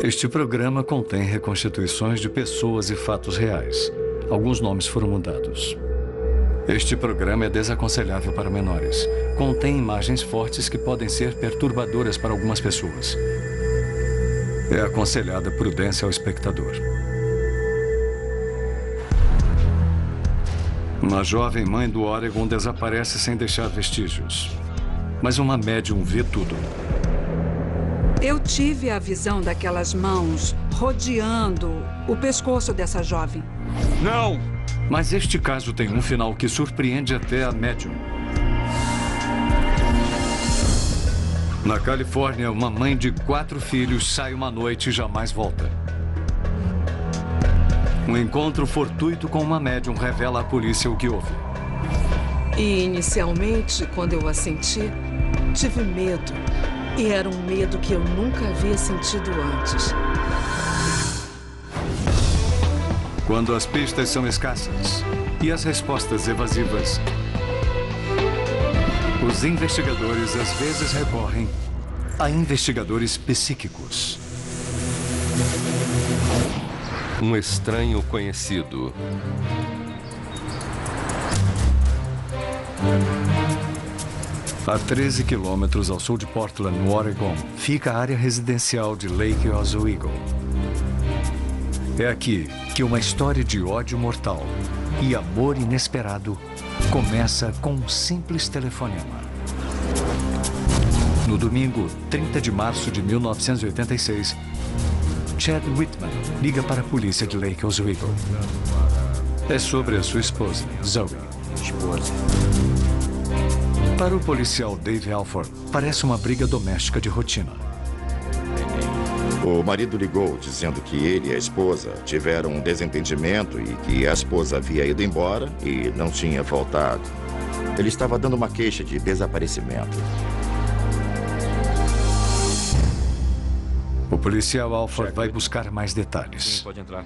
Este programa contém reconstituições de pessoas e fatos reais. Alguns nomes foram mudados. Este programa é desaconselhável para menores. Contém imagens fortes que podem ser perturbadoras para algumas pessoas. É aconselhada prudência ao espectador. Uma jovem mãe do Oregon desaparece sem deixar vestígios. Mas uma médium vê tudo. Eu tive a visão daquelas mãos rodeando o pescoço dessa jovem. Não! Mas este caso tem um final que surpreende até a médium. Na Califórnia, uma mãe de 4 filhos sai uma noite e jamais volta. Um encontro fortuito com uma médium revela à polícia o que houve. E inicialmente, quando eu a senti, tive medo. E era um medo que eu nunca havia sentido antes. Quando as pistas são escassas e as respostas evasivas, os investigadores às vezes recorrem a investigadores psíquicos. Um estranho conhecido. A 13 quilômetros ao sul de Portland, no Oregon, fica a área residencial de Lake Oswego. É aqui que uma história de ódio mortal e amor inesperado começa com um simples telefonema. No domingo, 30 de março de 1986, Chad Whitman liga para a polícia de Lake Oswego. É sobre a sua esposa, Zoe. Para o policial Dave Alford, parece uma briga doméstica de rotina. O marido ligou dizendo que ele e a esposa tiveram um desentendimento e que a esposa havia ido embora e não tinha voltado. Ele estava dando uma queixa de desaparecimento. O policial Alford vai buscar mais detalhes. Sim, pode entrar.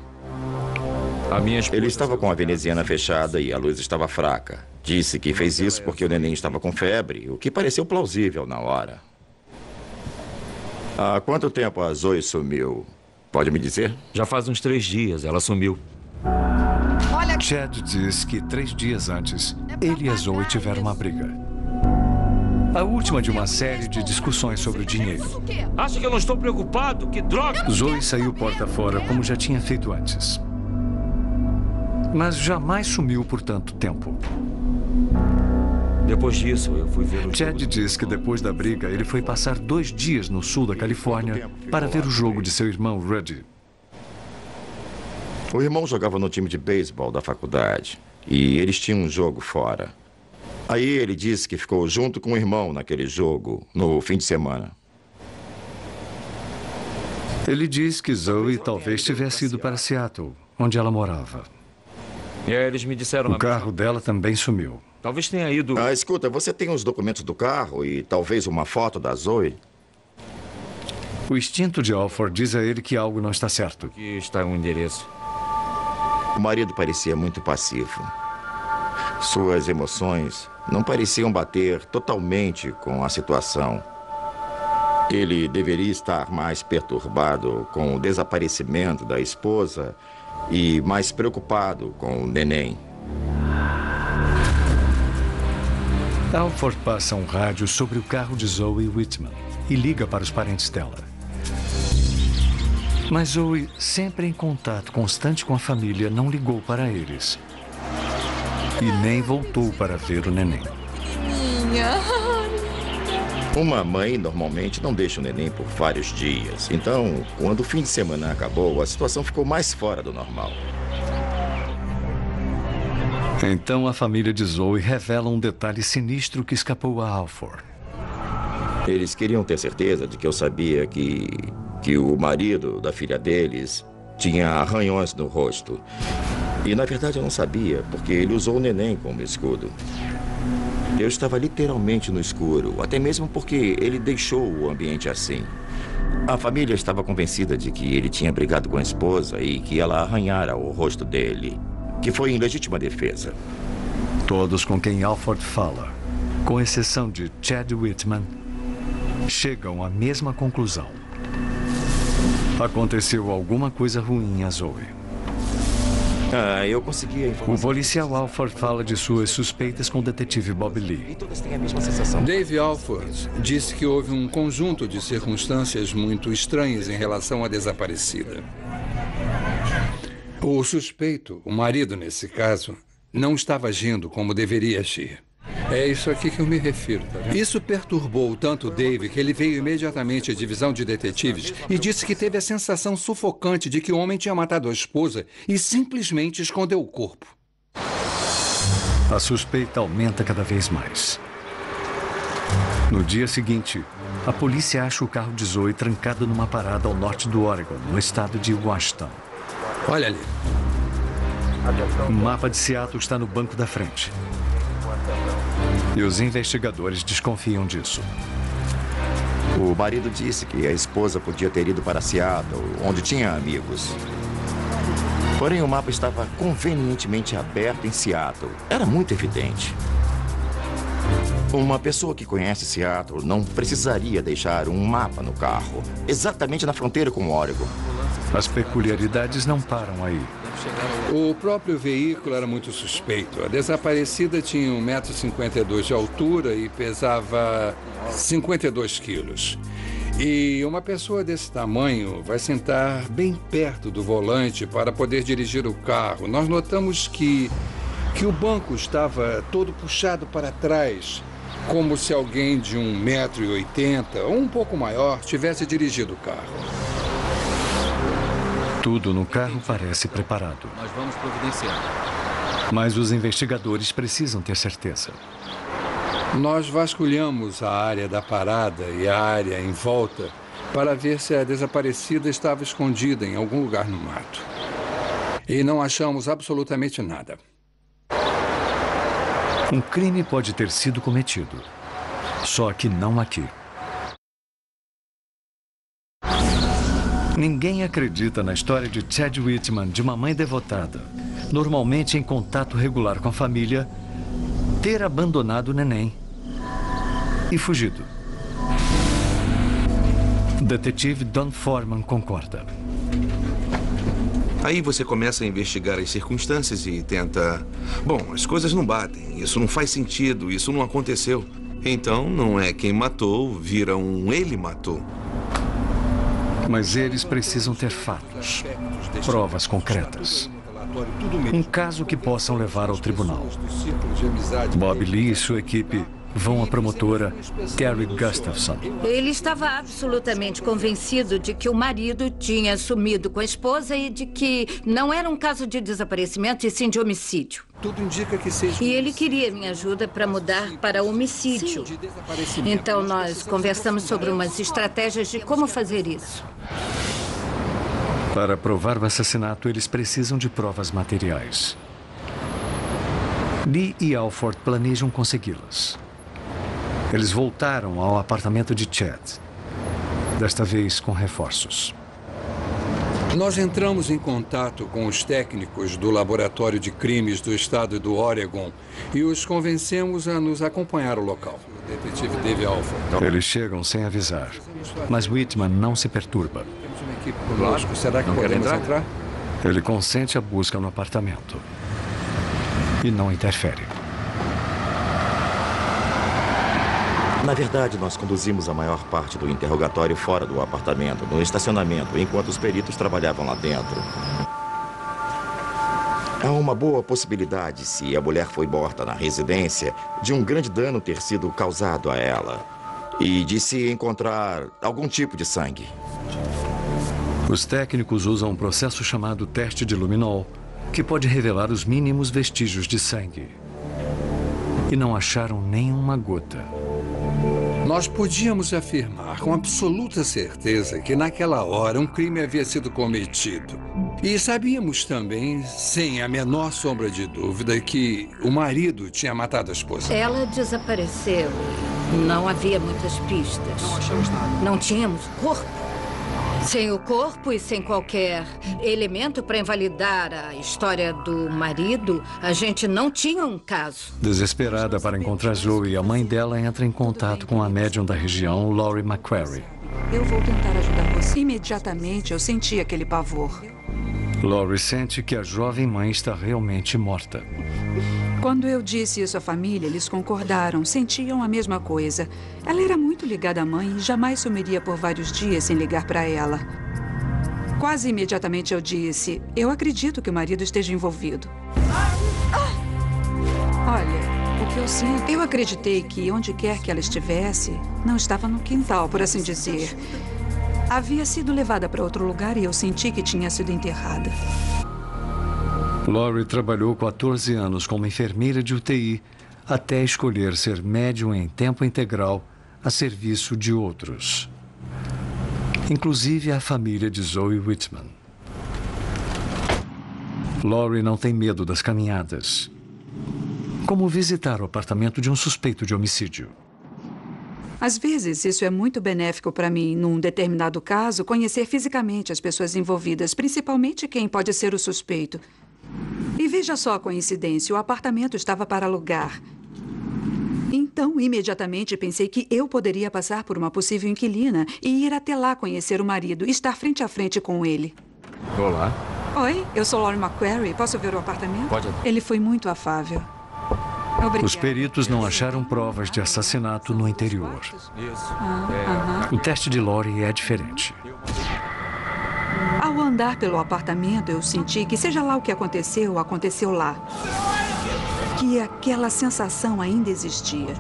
Ele estava com a veneziana fechada e a luz estava fraca. Disse que fez isso porque o neném estava com febre, o que pareceu plausível na hora. Há quanto tempo a Zoe sumiu? Pode me dizer? Já faz uns 3 dias, ela sumiu. Chad diz que 3 dias antes, ele e a Zoe tiveram uma briga. A última de uma série de discussões sobre o dinheiro. Acha que eu não estou preocupado? Que droga! Zoe saiu porta fora como já tinha feito antes. Mas jamais sumiu por tanto tempo. Depois disso, eu fui ver o Chad diz que depois da briga, ele foi passar 2 dias no sul da Califórnia para ver o jogo de seu irmão Rudy. O irmão jogava no time de beisebol da faculdade e eles tinham um jogo fora. Aí ele disse que ficou junto com o irmão naquele jogo, no fim de semana. Ele diz que Zoe talvez tivesse ido para Seattle, onde ela morava. Eles me disseram... O carro dela também sumiu. Talvez tenha ido... Escuta, você tem os documentos do carro e talvez uma foto da Zoe? O instinto de Alford diz a ele que algo não está certo. Aqui está o endereço. O marido parecia muito passivo. Suas emoções não pareciam bater totalmente com a situação. Ele deveria estar mais perturbado com o desaparecimento da esposa e mais preocupado com o neném. Alford passa um rádio sobre o carro de Zoe Whitman e liga para os parentes dela. Mas Zoe, sempre em contato constante com a família, não ligou para eles. E nem voltou para ver o neném. Uma mãe normalmente não deixa o neném por vários dias. Então, quando o fim de semana acabou, a situação ficou mais fora do normal. Então a família de Zoe revela um detalhe sinistro que escapou a Alford. Eles queriam ter certeza de que eu sabia que o marido da filha deles tinha arranhões no rosto. E na verdade eu não sabia, porque ele usou o neném como escudo. Eu estava literalmente no escuro, até mesmo porque ele deixou o ambiente assim. A família estava convencida de que ele tinha brigado com a esposa e que ela arranhara o rosto dele, que foi em legítima defesa. Todos com quem Alford fala, com exceção de Chad Whitman, chegam à mesma conclusão. Aconteceu alguma coisa ruim a Zoe. Eu consegui a informação. O policial Alford fala de suas suspeitas com o detetive Bob Lee. E todas têm a mesma sensação. Dave Alford disse que houve um conjunto de circunstâncias muito estranhas em relação à desaparecida. O suspeito, o marido nesse caso, não estava agindo como deveria agir. É isso aqui que eu me refiro, tá vendo? Isso perturbou tanto Dave que ele veio imediatamente à divisão de detetives e disse que teve a sensação sufocante de que o homem tinha matado a esposa e simplesmente escondeu o corpo. A suspeita aumenta cada vez mais. No dia seguinte, a polícia acha o carro de Zoe trancado numa parada ao norte do Oregon, no estado de Washington. Olha ali. O mapa de Seattle está no banco da frente. E os investigadores desconfiam disso. O marido disse que a esposa podia ter ido para Seattle, onde tinha amigos. Porém, o mapa estava convenientemente aberto em Seattle. Era muito evidente. Uma pessoa que conhece Seattle não precisaria deixar um mapa no carro, exatamente na fronteira com o Oregon. As peculiaridades não param aí. O próprio veículo era muito suspeito. A desaparecida tinha 1,52 m de altura e pesava 52 quilos. E uma pessoa desse tamanho vai sentar bem perto do volante para poder dirigir o carro. Nós notamos que o banco estava todo puxado para trás, como se alguém de 1,80 m ou um pouco maior tivesse dirigido o carro. Tudo no carro parece preparado. Nós vamos providenciar. Mas os investigadores precisam ter certeza. Nós vasculhamos a área da parada e a área em volta para ver se a desaparecida estava escondida em algum lugar no mato. E não achamos absolutamente nada. Um crime pode ter sido cometido, só que não aqui. Ninguém acredita na história de Chad Whitman, de uma mãe devotada, normalmente em contato regular com a família, ter abandonado o neném e fugido. O detetive Don Foreman concorda. Aí você começa a investigar as circunstâncias e tenta... Bom, as coisas não batem, isso não faz sentido, isso não aconteceu. Então, não é quem matou, vira um ele matou. Mas eles precisam ter fatos, provas concretas. Um caso que possam levar ao tribunal. Bob Lee e sua equipe vão à promotora Terry Gustafson. Ele estava absolutamente convencido de que o marido tinha sumido com a esposa e de que não era um caso de desaparecimento, e sim de homicídio. Tudo indica que seja... E ele queria minha ajuda para mudar para homicídio. Então nós conversamos sobre umas estratégias de como fazer isso. Para provar o assassinato, eles precisam de provas materiais. Lee e Alford planejam consegui-las. Eles voltaram ao apartamento de Chad, desta vez com reforços. Nós entramos em contato com os técnicos do Laboratório de Crimes do estado do Oregon e os convencemos a nos acompanhar ao local. O detetive Dave Alford. Eles chegam sem avisar, mas Whitman não se perturba. Temos uma equipe conosco. Será que podemos entrar? Ele consente a busca no apartamento e não interfere. Na verdade, nós conduzimos a maior parte do interrogatório fora do apartamento, no estacionamento, enquanto os peritos trabalhavam lá dentro. Há uma boa possibilidade, se a mulher foi morta na residência, de um grande dano ter sido causado a ela e de se encontrar algum tipo de sangue. Os técnicos usam um processo chamado teste de luminol, que pode revelar os mínimos vestígios de sangue. E não acharam nenhuma gota. Nós podíamos afirmar com absoluta certeza que naquela hora um crime havia sido cometido. E sabíamos também, sem a menor sombra de dúvida, que o marido tinha matado a esposa. Ela desapareceu e não havia muitas pistas. Não achamos nada. Não tínhamos corpo. Sem o corpo e sem qualquer elemento para invalidar a história do marido, a gente não tinha um caso. Desesperada para encontrar Zoe, a mãe dela entra em contato com a médium da região, Laurie McQuarrie. Eu vou tentar ajudar você. Imediatamente eu senti aquele pavor. Laurie sente que a jovem mãe está realmente morta. Quando eu disse isso à família, eles concordaram, sentiam a mesma coisa. Ela era muito ligada à mãe e jamais sumiria por vários dias sem ligar para ela. Quase imediatamente eu disse, eu acredito que o marido esteja envolvido. Olha, o que eu sinto, eu acreditei que onde quer que ela estivesse, não estava no quintal, por assim dizer. Havia sido levada para outro lugar e eu senti que tinha sido enterrada. Laurie trabalhou 14 anos como enfermeira de UTI até escolher ser médium em tempo integral a serviço de outros, inclusive a família de Zoe Whitman. Laurie não tem medo das caminhadas, como visitar o apartamento de um suspeito de homicídio. Às vezes, isso é muito benéfico para mim, num determinado caso, conhecer fisicamente as pessoas envolvidas, principalmente quem pode ser o suspeito. E veja só a coincidência, o apartamento estava para alugar. Então, imediatamente pensei que eu poderia passar por uma possível inquilina e ir até lá conhecer o marido e estar frente a frente com ele. Olá. Oi, eu sou Laurie McQuarrie. Posso ver o apartamento? Pode. Ele foi muito afável. Obrigada. Os peritos não acharam provas de assassinato no interior. O teste de Laurie é diferente. Ao andar pelo apartamento, eu senti que seja lá o que aconteceu, aconteceu lá. Que aquela sensação ainda existia.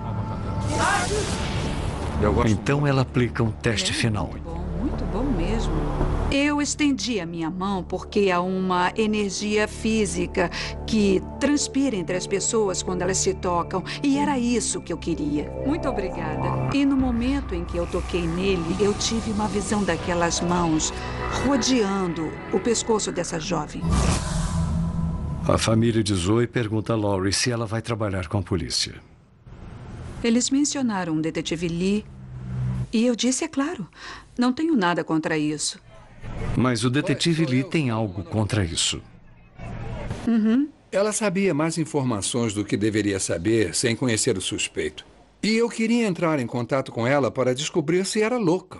Então ela aplica um teste final. Muito bom mesmo. Eu estendi a minha mão porque há uma energia física que transpira entre as pessoas quando elas se tocam. E era isso que eu queria. Muito obrigada. E no momento em que eu toquei nele, eu tive uma visão daquelas mãos rodeando o pescoço dessa jovem. A família de Zoe pergunta a Laurie se ela vai trabalhar com a polícia. Eles mencionaram o detetive Lee. E eu disse, é claro, não tenho nada contra isso. Mas o detetive Lee tem algo contra isso. Ela sabia mais informações do que deveria saber sem conhecer o suspeito. E eu queria entrar em contato com ela para descobrir se era louca.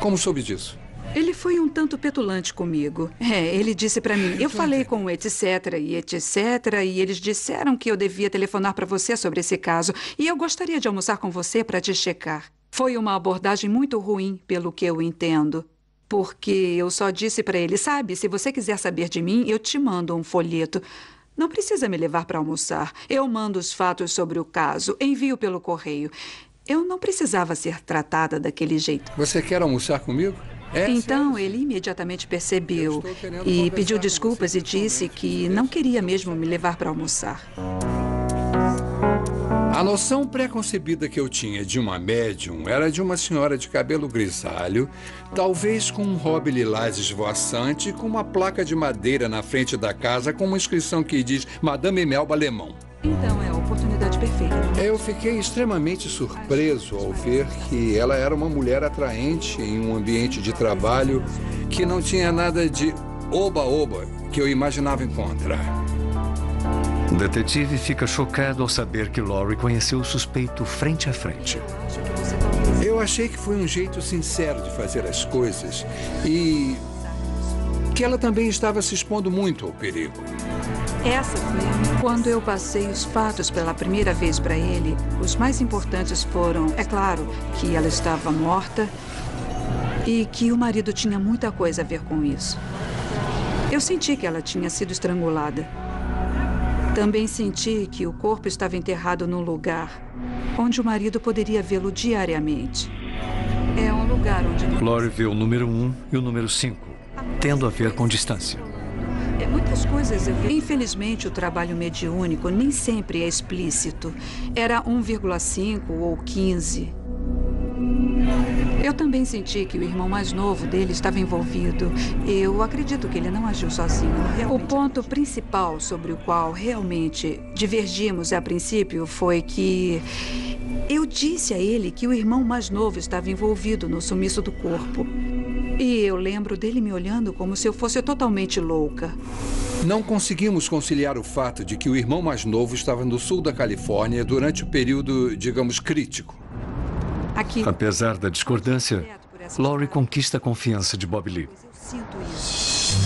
Como soube disso? Ele foi um tanto petulante comigo. Ele disse para mim, eu falei com o etc. e eles disseram que eu devia telefonar para você sobre esse caso e eu gostaria de almoçar com você para te checar. Foi uma abordagem muito ruim, pelo que eu entendo. Porque eu só disse para ele, sabe, se você quiser saber de mim, eu te mando um folheto. Não precisa me levar para almoçar. Eu mando os fatos sobre o caso, envio pelo correio. Eu não precisava ser tratada daquele jeito. Você quer almoçar comigo? Então, ele imediatamente percebeu e pediu desculpas e disse que não queria mesmo me levar para almoçar. A noção pré-concebida que eu tinha de uma médium era de uma senhora de cabelo grisalho, talvez com um hobby lilás esvoaçante, com uma placa de madeira na frente da casa com uma inscrição que diz Madame Melba Alemão. Então é a oportunidade perfeita. Eu fiquei extremamente surpreso ao ver que ela era uma mulher atraente em um ambiente de trabalho que não tinha nada de oba-oba que eu imaginava encontrar. O detetive fica chocado ao saber que Laurie conheceu o suspeito frente a frente. Eu achei que foi um jeito sincero de fazer as coisas e que ela também estava se expondo muito ao perigo. Essa foi quando eu passei os fatos pela primeira vez para ele. Os mais importantes foram, é claro, que ela estava morta e que o marido tinha muita coisa a ver com isso. Eu senti que ela tinha sido estrangulada. Também senti que o corpo estava enterrado num lugar onde o marido poderia vê-lo diariamente. É um lugar onde... Laurie vê o número 1 e o número 5, tendo a ver com distância. Muitas coisas eu vi. Infelizmente, o trabalho mediúnico nem sempre é explícito. Era 1,5 ou 15. Eu também senti que o irmão mais novo dele estava envolvido. Eu acredito que ele não agiu sozinho. O ponto principal sobre o qual realmente divergimos a princípio foi que eu disse a ele que o irmão mais novo estava envolvido no sumiço do corpo. E eu lembro dele me olhando como se eu fosse totalmente louca. Não conseguimos conciliar o fato de que o irmão mais novo estava no sul da Califórnia durante o período, digamos, crítico. Apesar da discordância, Laurie conquista a confiança de Bob Lee. Eu sinto isso.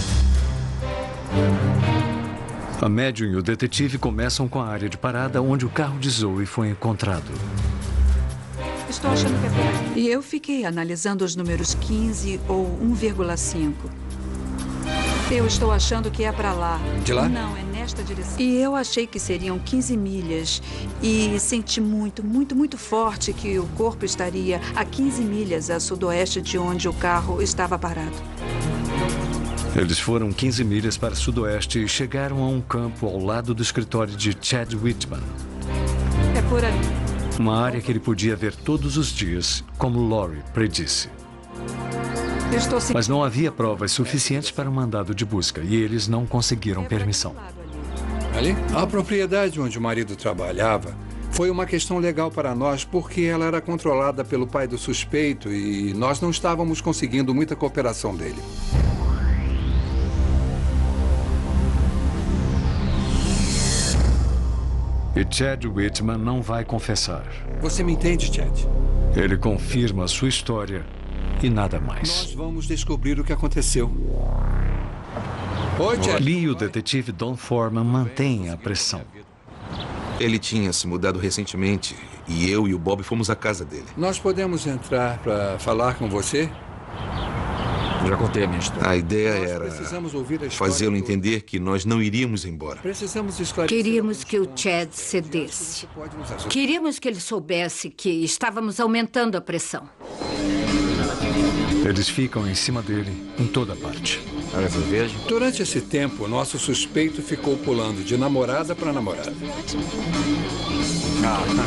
A médium e o detetive começam com a área de parada onde o carro de Zoe foi encontrado. Estou achando que é por aqui. E eu fiquei analisando os números 15 ou 1,5. Eu estou achando que é para lá. De lá? Não, é nesta direção. E eu achei que seriam 15 milhas. E senti muito, muito, muito forte que o corpo estaria a 15 milhas a sudoeste de onde o carro estava parado. Eles foram 15 milhas para sudoeste e chegaram a um campo ao lado do escritório de Chad Whitman. É por ali. Uma área que ele podia ver todos os dias, como Laurie predisse. Mas não havia provas suficientes para um mandado de busca e eles não conseguiram permissão. Ali? A propriedade onde o marido trabalhava foi uma questão legal para nós porque ela era controlada pelo pai do suspeito e nós não estávamos conseguindo muita cooperação dele. E Chad Whitman não vai confessar. Você me entende, Chad? Ele confirma a sua história e nada mais. Nós vamos descobrir o que aconteceu. Oi, Chad. Lee e o detetive Don Foreman mantêm a pressão. Ele tinha se mudado recentemente e eu e o Bob fomos à casa dele. Nós podemos entrar para falar com você? Já contei a minha história. A ideia era Precisamos ouvir a história fazê-lo do- entender que nós não iríamos embora. Precisamos esclarecer. Queríamos que o Chad cedesse. Pode nos ajudar. Queríamos que ele soubesse que estávamos aumentando a pressão. Eles ficam em cima dele em toda parte. Durante esse tempo, nosso suspeito ficou pulando de namorada para namorada.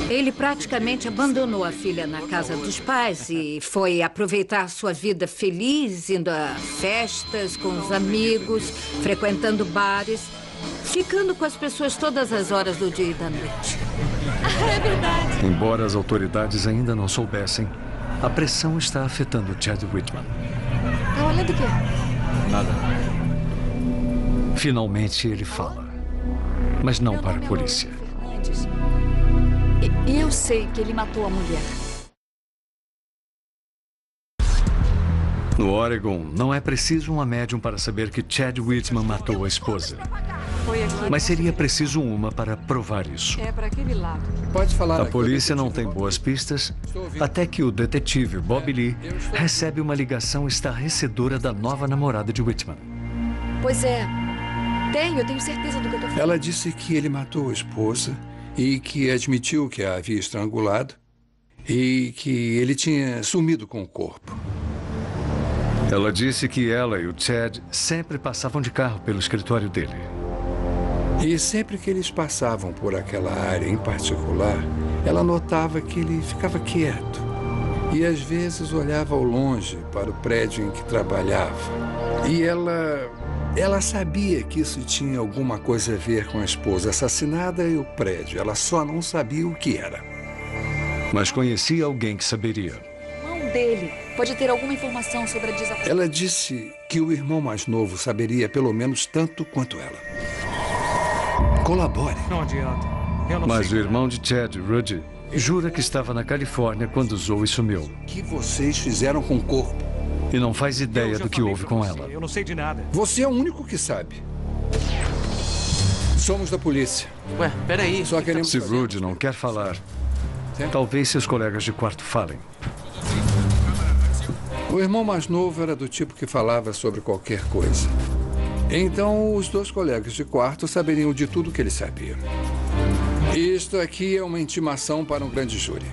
Ele praticamente abandonou a filha na casa dos pais e foi aproveitar sua vida feliz, indo a festas com os amigos, frequentando bares, ficando com as pessoas todas as horas do dia e da noite. Embora as autoridades ainda não soubessem, a pressão está afetando Chad Whitman. Tá olhando o quê? Finalmente ele fala, mas não para a polícia. Fernandes. Eu sei que ele matou a mulher. No Oregon, não é preciso uma médium para saber que Chad Whitman matou a esposa. Foi aqui. Mas seria preciso uma para provar isso. É para aquele lado. Pode falar. A aqui, polícia não tem detetive. boas pistas, até que o detetive Bob Lee recebe uma ligação estarrecedora da nova namorada de Whitman. Pois é. Eu tenho certeza do que eu tô falando. Ela disse que ele matou a esposa e que admitiu que a havia estrangulado e que ele tinha sumido com o corpo. Ela disse que ela e o Chad sempre passavam de carro pelo escritório dele. E sempre que eles passavam por aquela área em particular, ela notava que ele ficava quieto e às vezes olhava ao longe para o prédio em que trabalhava. E ela sabia que isso tinha alguma coisa a ver com a esposa assassinada e o prédio. Ela só não sabia o que era. Mas conhecia alguém que saberia. O irmão dele pode ter alguma informação sobre a desaparição. Ela disse que o irmão mais novo saberia pelo menos tanto quanto ela. Colabore. Não adianta. Eu não Mas sei. o irmão de Chad, Rudy, jura que estava na Califórnia quando Zoe sumiu. O que vocês fizeram com o corpo? E não faz ideia Eu já do que falei houve pra com você, ela. Eu não sei de nada. Você é o único que sabe. Somos da polícia. Ué, peraí. Só queremos Se saber. Rudy não quer falar, talvez seus colegas de quarto falem. O irmão mais novo era do tipo que falava sobre qualquer coisa. Então, os dois colegas de quarto saberiam de tudo que ele sabia. Isto aqui é uma intimação para um grande júri.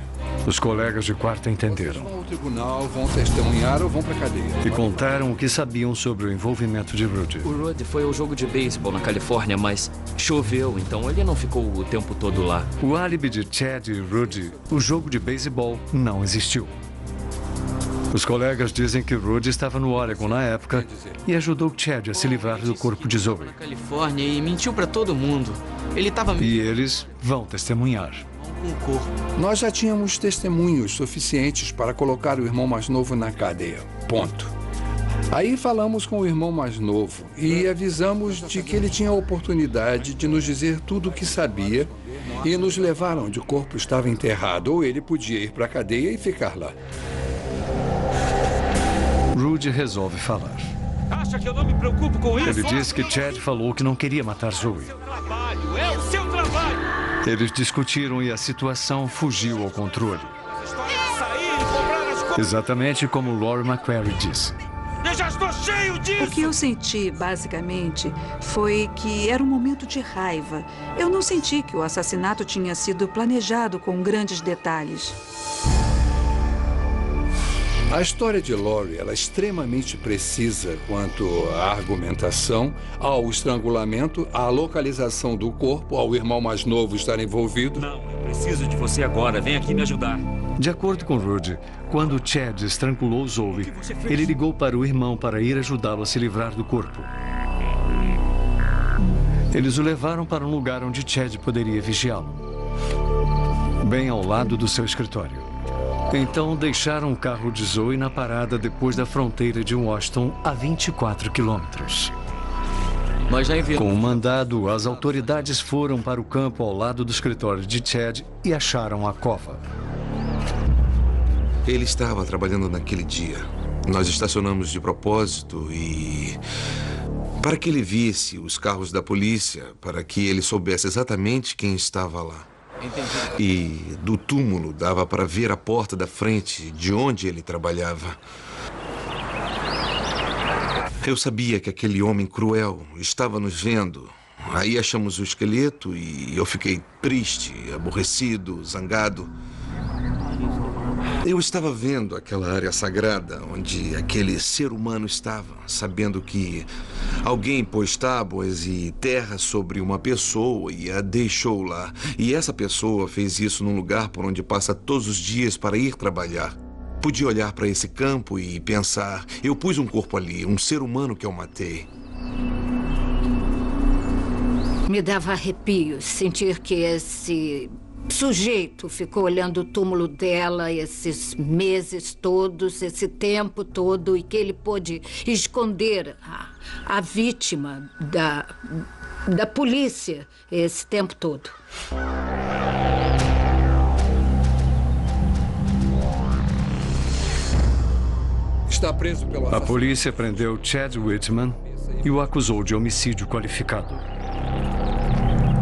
Os colegas de quarto entenderam Vão ao tribunal, vão testemunhar ou vão para a cadeia. e contaram o que sabiam sobre o envolvimento de Rudy. O Rudy foi ao jogo de beisebol na Califórnia, mas choveu, então ele não ficou o tempo todo lá. O álibi de Chad e Rudy, o jogo de beisebol, não existiu. Os colegas dizem que Rudy estava no Oregon na época e ajudou Chad a se livrar do corpo de Zoe. Na Califórnia e mentiu pra todo mundo. Ele tava E eles vão testemunhar. com o corpo. Nós já tínhamos testemunhos suficientes para colocar o irmão mais novo na cadeia. Ponto. Aí falamos com o irmão mais novo e avisamos de que ele tinha a oportunidade de nos dizer tudo o que sabia e nos levar onde o corpo estava enterrado, ou ele podia ir para a cadeia e ficar lá. Rudy resolve falar. Acha que eu não me preocupo com isso? Ele diz que Chad falou que não queria matar Zoe. É o seu trabalho! Eles discutiram e a situação fugiu ao controle. Exatamente como Laurie McQuarrie disse. Eu já estou cheio disso! O que eu senti, basicamente, foi que era um momento de raiva. Eu não senti que o assassinato tinha sido planejado com grandes detalhes. A história de Laurie ela é extremamente precisa quanto à argumentação, ao estrangulamento, à localização do corpo, ao irmão mais novo estar envolvido. Não, eu preciso de você agora. Vem aqui me ajudar. De acordo com Rudy, quando Chad estrangulou Zoe, ele ligou para o irmão para ir ajudá-lo a se livrar do corpo. Eles o levaram para um lugar onde Chad poderia vigiá-lo, bem ao lado do seu escritório. Então deixaram o carro de Zoe na parada depois da fronteira de Washington, a 24 quilômetros. Nós já enviamos. Com o mandado, as autoridades foram para o campo ao lado do escritório de Chad e acharam a cova. Ele estava trabalhando naquele dia. Nós estacionamos de propósito e... para que ele visse os carros da polícia, para que ele soubesse exatamente quem estava lá. E do túmulo dava para ver a porta da frente de onde ele trabalhava. Eu sabia que aquele homem cruel estava nos vendo. Aí achamos o esqueleto e eu fiquei triste, aborrecido, zangado. Eu estava vendo aquela área sagrada onde aquele ser humano estava, sabendo que alguém pôs tábuas e terra sobre uma pessoa e a deixou lá. E essa pessoa fez isso num lugar por onde passa todos os dias para ir trabalhar. Podia olhar para esse campo e pensar, eu pus um corpo ali, um ser humano que eu matei. Me dava arrepios sentir que esse sujeito ficou olhando o túmulo dela esses meses todos, esse tempo todo, e que ele pôde esconder a vítima da polícia esse tempo todo. Está preso pelo assassinato. A polícia prendeu Chad Whitman e o acusou de homicídio qualificado.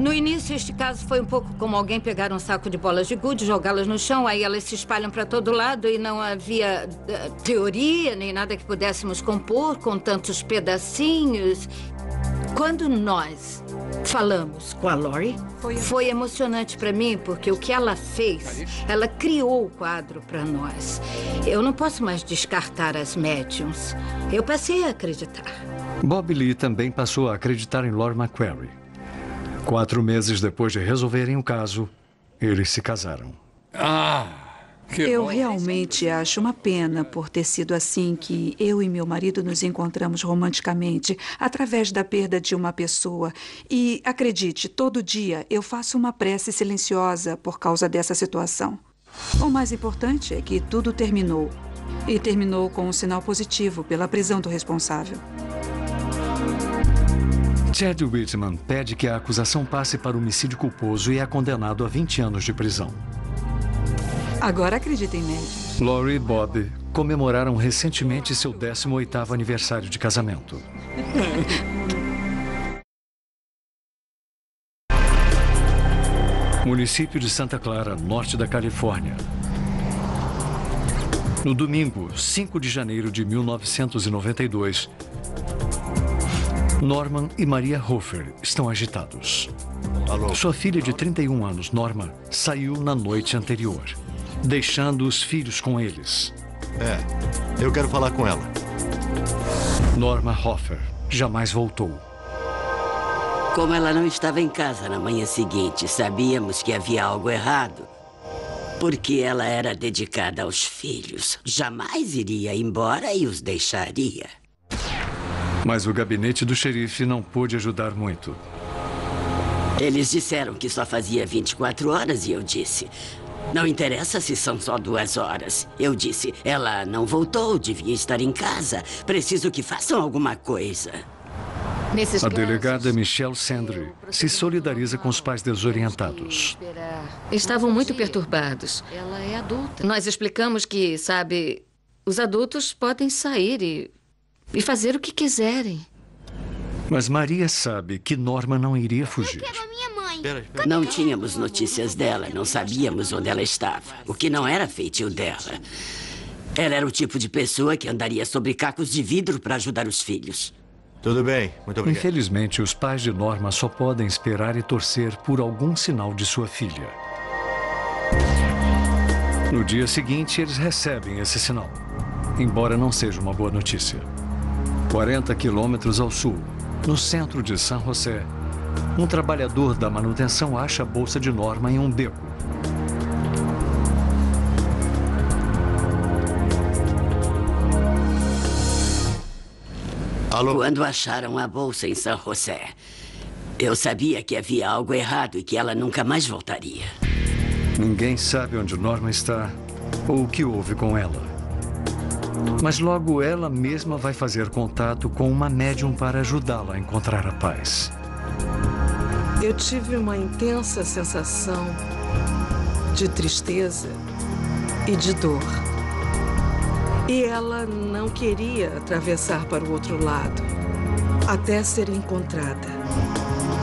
No início, este caso foi um pouco como alguém pegar um saco de bolas de gude, jogá-las no chão, aí elas se espalham para todo lado e não havia teoria nem nada que pudéssemos compor com tantos pedacinhos. Quando nós falamos com a Laurie, foi emocionante para mim, porque o que ela fez, ela criou o quadro para nós. Eu não posso mais descartar as médiums. Eu passei a acreditar. Bob Lee também passou a acreditar em Laurie McQuarrie. 4 meses depois de resolverem o caso, eles se casaram. Eu realmente acho uma pena por ter sido assim que eu e meu marido nos encontramos romanticamente através da perda de uma pessoa. E, acredite, todo dia eu faço uma prece silenciosa por causa dessa situação. O mais importante é que tudo terminou. E terminou com um sinal positivo pela prisão do responsável. Chad Whitman pede que a acusação passe para homicídio culposo e é condenado a 20 anos de prisão. Agora acredita em médios. Laurie e Bob comemoraram recentemente seu 18º aniversário de casamento. Município de Santa Clara, norte da Califórnia. No domingo, 5 de janeiro de 1992, Norman e Maria Hofer estão agitados. Sua filha de 31 anos, Norma, saiu na noite anterior, deixando os filhos com eles. Eu quero falar com ela. Norma Hofer jamais voltou. Como ela não estava em casa na manhã seguinte, sabíamos que havia algo errado. Porque ela era dedicada aos filhos. Jamais iria embora e os deixaria. Mas o gabinete do xerife não pôde ajudar muito. Eles disseram que só fazia 24 horas e eu disse... Não interessa se são só 2 horas. Eu disse, ela não voltou, devia estar em casa. Preciso que façam alguma coisa. A delegada Michelle Sandry se solidariza com os pais desorientados. Estavam muito perturbados. Nós explicamos que, sabe, os adultos podem sair e fazer o que quiserem. Mas Maria sabe que Norma não iria fugir. Não tínhamos notícias dela, não sabíamos onde ela estava. O que não era feitio dela. Ela era o tipo de pessoa que andaria sobre cacos de vidro para ajudar os filhos. Tudo bem, muito obrigado. Infelizmente, os pais de Norma só podem esperar e torcer por algum sinal de sua filha. No dia seguinte, eles recebem esse sinal, embora não seja uma boa notícia. 40 quilômetros ao sul, no centro de San José, um trabalhador da manutenção acha a bolsa de Norma em um beco. Alô? Quando acharam a bolsa em San José, eu sabia que havia algo errado e que ela nunca mais voltaria. Ninguém sabe onde Norma está ou o que houve com ela. Mas logo ela mesma vai fazer contato com uma médium para ajudá-la a encontrar a paz. Eu tive uma intensa sensação de tristeza e de dor. E ela não queria atravessar para o outro lado, até ser encontrada.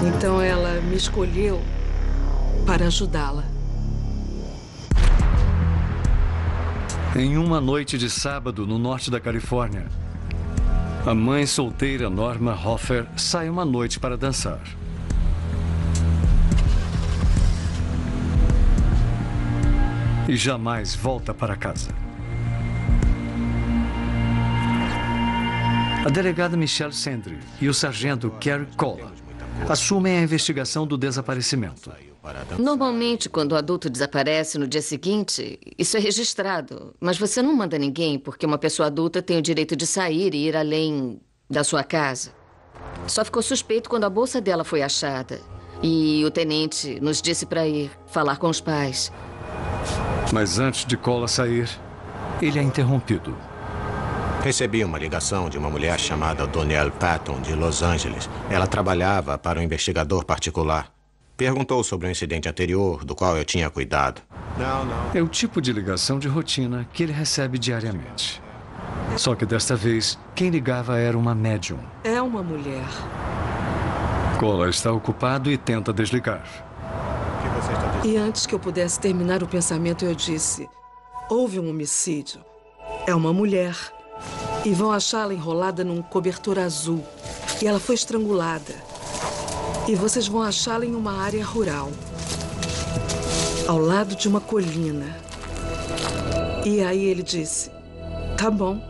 Então ela me escolheu para ajudá-la. Em uma noite de sábado no norte da Califórnia, a mãe solteira Norma Hoffer sai uma noite para dançar. E jamais volta para casa. A delegada Michelle Sendry e o sargento Kerry Cola assumem a investigação do desaparecimento. Normalmente, quando o adulto desaparece no dia seguinte, isso é registrado. Mas você não manda ninguém porque uma pessoa adulta tem o direito de sair e ir além da sua casa. Só ficou suspeito quando a bolsa dela foi achada. E o tenente nos disse para ir falar com os pais. Mas antes de Cola sair, ele é interrompido. Recebi uma ligação de uma mulher chamada Donielle Patton, de Los Angeles. Ela trabalhava para um investigador particular. Perguntou sobre um incidente anterior, do qual eu tinha cuidado. Não. É o tipo de ligação de rotina que ele recebe diariamente. Só que desta vez, quem ligava era uma médium. É uma mulher. Cola está ocupado e tenta desligar. E antes que eu pudesse terminar o pensamento, eu disse: houve um homicídio. É uma mulher. E vão achá-la enrolada num cobertor azul. E ela foi estrangulada. E vocês vão achá-la em uma área rural, ao lado de uma colina. E aí ele disse: tá bom.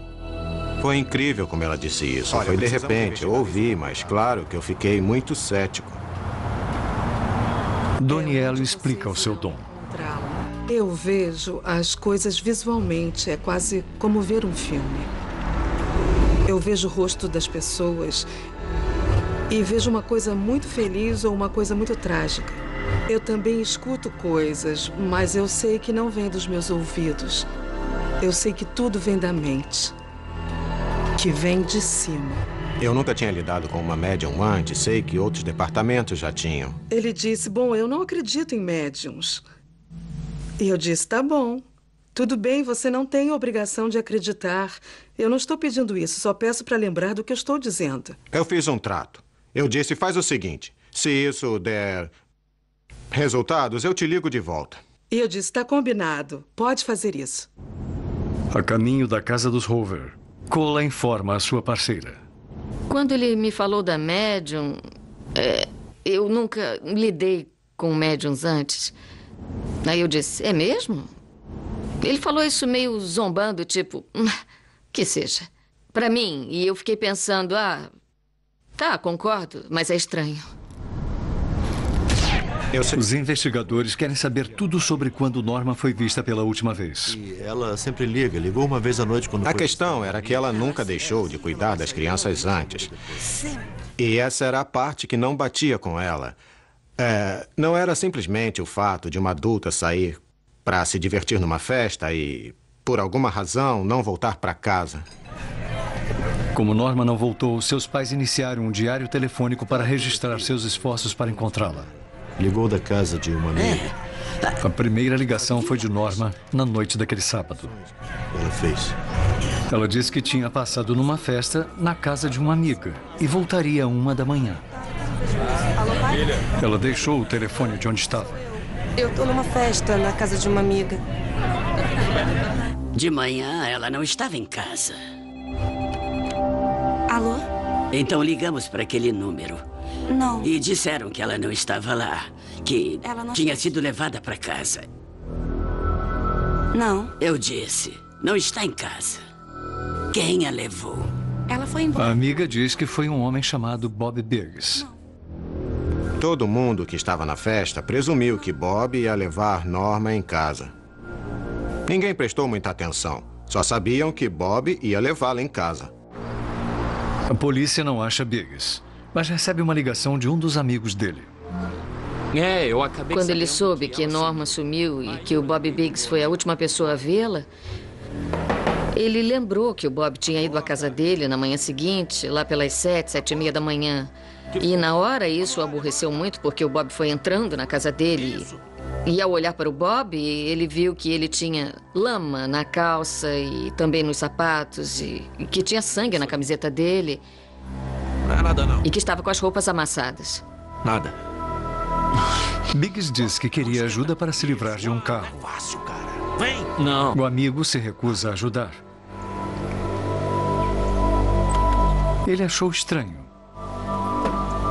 Foi incrível como ela disse isso. Foi de repente, eu ouvi, mas claro que eu fiquei muito cético. Donielle explica o seu dom. Eu vejo as coisas visualmente, é quase como ver um filme. Eu vejo o rosto das pessoas e vejo uma coisa muito feliz ou uma coisa muito trágica. Eu também escuto coisas, mas eu sei que não vem dos meus ouvidos. Eu sei que tudo vem da mente, que vem de cima. Eu nunca tinha lidado com uma médium antes, sei que outros departamentos já tinham. Ele disse: bom, eu não acredito em médiums. E eu disse: tá bom. Tudo bem, você não tem obrigação de acreditar. Eu não estou pedindo isso, só peço para lembrar do que eu estou dizendo. Eu fiz um trato. Eu disse: faz o seguinte, se isso der resultados, eu te ligo de volta. E eu disse: tá combinado, pode fazer isso. A caminho da casa dos Hoover, Cola informa a sua parceira. Quando ele me falou da médium, eu nunca lidei com médiums antes. Aí eu disse: é mesmo? Ele falou isso meio zombando, tipo, que seja. Pra mim, e eu fiquei pensando: tá, concordo, mas é estranho. Os investigadores querem saber tudo sobre quando Norma foi vista pela última vez. E ela sempre ligou uma vez à noite quando A questão era que ela nunca deixou de cuidar das crianças antes. E essa era a parte que não batia com ela. Não era simplesmente o fato de uma adulta sair para se divertir numa festa e, por alguma razão, não voltar para casa. Como Norma não voltou, seus pais iniciaram um diário telefônico para registrar seus esforços para encontrá-la. Ligou da casa de uma amiga. A primeira ligação foi de Norma na noite daquele sábado. Ela fez. Ela disse que tinha passado numa festa na casa de uma amiga e voltaria 1h. Ela deixou o telefone de onde estava. Eu tô numa festa na casa de uma amiga. De manhã, ela não estava em casa. Alô? Então ligamos para aquele número. Não. E disseram que ela não estava lá, que tinha sido levada para casa. Não. Eu disse, não está em casa. Quem a levou? Ela foi embora. A amiga diz que foi um homem chamado Bob Biggs. Todo mundo que estava na festa presumiu que Bob ia levar Norma em casa. Ninguém prestou muita atenção. Só sabiam que Bob ia levá-la em casa. A polícia não acha Biggs, mas recebe uma ligação de um dos amigos dele. Eu acabei Quando ele soube que Norma sumiu e que o Bob Biggs foi a última pessoa a vê-la, ele lembrou que o Bob tinha ido à casa dele na manhã seguinte, lá pelas 7h30. E na hora isso o aborreceu muito porque o Bob foi entrando na casa dele e ao olhar para o Bob, ele viu que ele tinha lama na calça e também nos sapatos e que tinha sangue na camiseta dele. Não é nada, não. E que estava com as roupas amassadas. Nada. Biggs disse que queria ajuda para se livrar de um carro. Fácil, cara. Vem! Não. O amigo se recusa a ajudar. Ele achou estranho.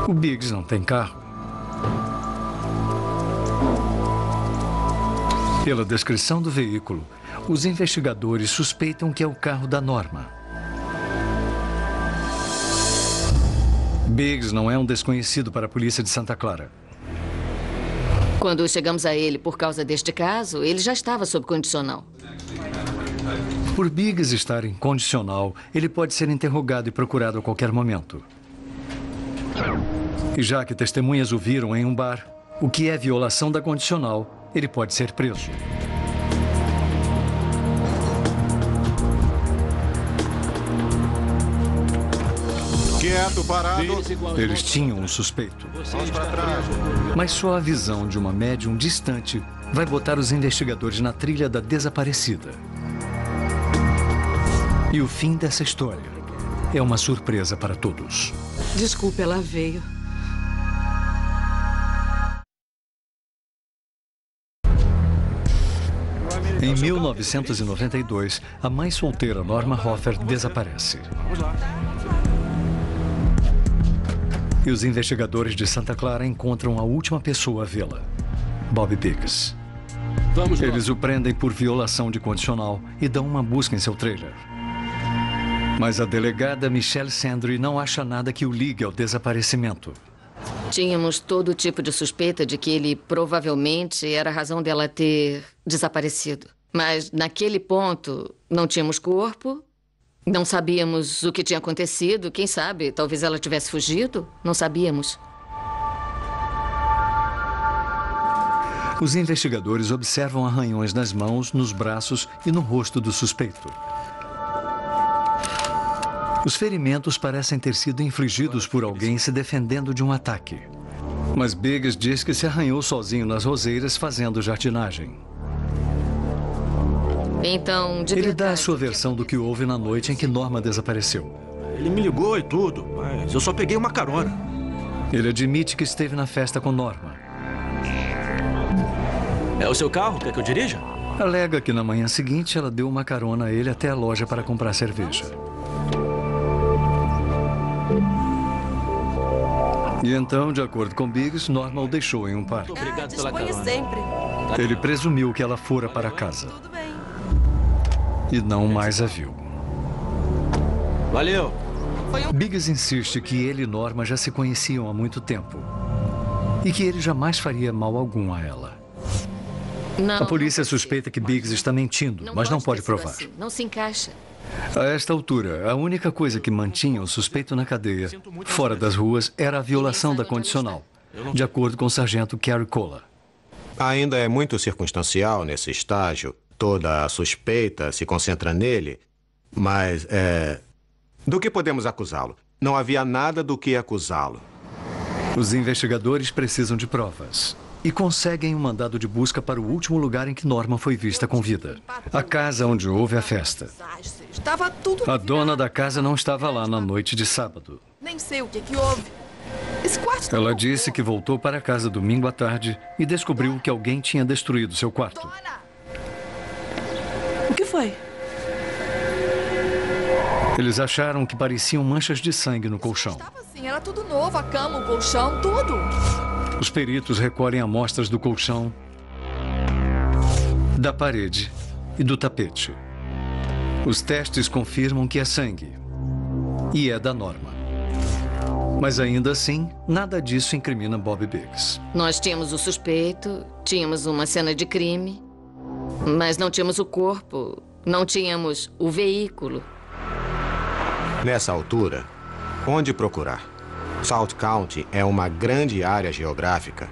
O Biggs não tem carro. Pela descrição do veículo, os investigadores suspeitam que é o carro da Norma. Biggs não é um desconhecido para a polícia de Santa Clara. Quando chegamos a ele por causa deste caso, ele já estava sob condicional. Por Biggs estar em condicional, ele pode ser interrogado e procurado a qualquer momento. E já que testemunhas o viram em um bar, o que é violação da condicional, ele pode ser preso. Quieto, parado. Eles tinham um suspeito. Mas só a visão de uma médium distante vai botar os investigadores na trilha da desaparecida. E o fim dessa história é uma surpresa para todos. Desculpe, ela veio. Em 1992, a mãe solteira Norma Hoffer desaparece. E os investigadores de Santa Clara encontram a última pessoa a vê-la, Bob Biggs. Eles o prendem por violação de condicional e dão uma busca em seu trailer. Mas a delegada Michelle Sandry não acha nada que o ligue ao desaparecimento. Tínhamos todo tipo de suspeita de que ele provavelmente era a razão dela ter desaparecido. Mas naquele ponto não tínhamos corpo, não sabíamos o que tinha acontecido. Quem sabe, talvez ela tivesse fugido? Não sabíamos. Os investigadores observam arranhões nas mãos, nos braços e no rosto do suspeito. Os ferimentos parecem ter sido infligidos por alguém se defendendo de um ataque. Mas Biggs diz que se arranhou sozinho nas roseiras fazendo jardinagem. Então, ele dá a sua versão do que houve na noite em que Norma desapareceu. Ele me ligou e tudo, mas eu só peguei uma carona. Ele admite que esteve na festa com Norma. É o seu carro? Quer que eu dirija? Alega que na manhã seguinte ela deu uma carona a ele até a loja para comprar cerveja. E então, de acordo com Biggs, Norma o deixou em um parque. Obrigado pela Disponha carona. sempre. Ele presumiu que ela fora para casa. E não mais a viu. Valeu. Biggs insiste que ele e Norma já se conheciam há muito tempo. E que ele jamais faria mal algum a ela. Não, A polícia suspeita que Biggs está mentindo, mas não pode provar. assim. Não se encaixa. A esta altura, a única coisa que mantinha o suspeito na cadeia, fora das ruas, era a violação da condicional, de acordo com o sargento Kerry Cola. Ainda é muito circunstancial nesse estágio. Toda a suspeita se concentra nele, mas do que podemos acusá-lo? Não havia nada do que acusá-lo. Os investigadores precisam de provas. e conseguem um mandado de busca para o último lugar em que Norma foi vista com vida. A casa onde houve a festa. Estava tudo... A dona da casa não estava lá na noite de sábado. Nem sei o que houve. Esse quarto... Ela disse que voltou para casa domingo à tarde e descobriu que alguém tinha destruído seu quarto. O que foi? Eles acharam que pareciam manchas de sangue no colchão. Estava assim, era tudo novo, a cama, o colchão, tudo. Os peritos recolhem amostras do colchão, da parede e do tapete. Os testes confirmam que é sangue e é da Norma. Mas ainda assim, nada disso incrimina Bob Biggs. Nós tínhamos o suspeito, tínhamos uma cena de crime, mas não tínhamos o corpo, não tínhamos o veículo. Nessa altura, onde procurar? Salt County é uma grande área geográfica.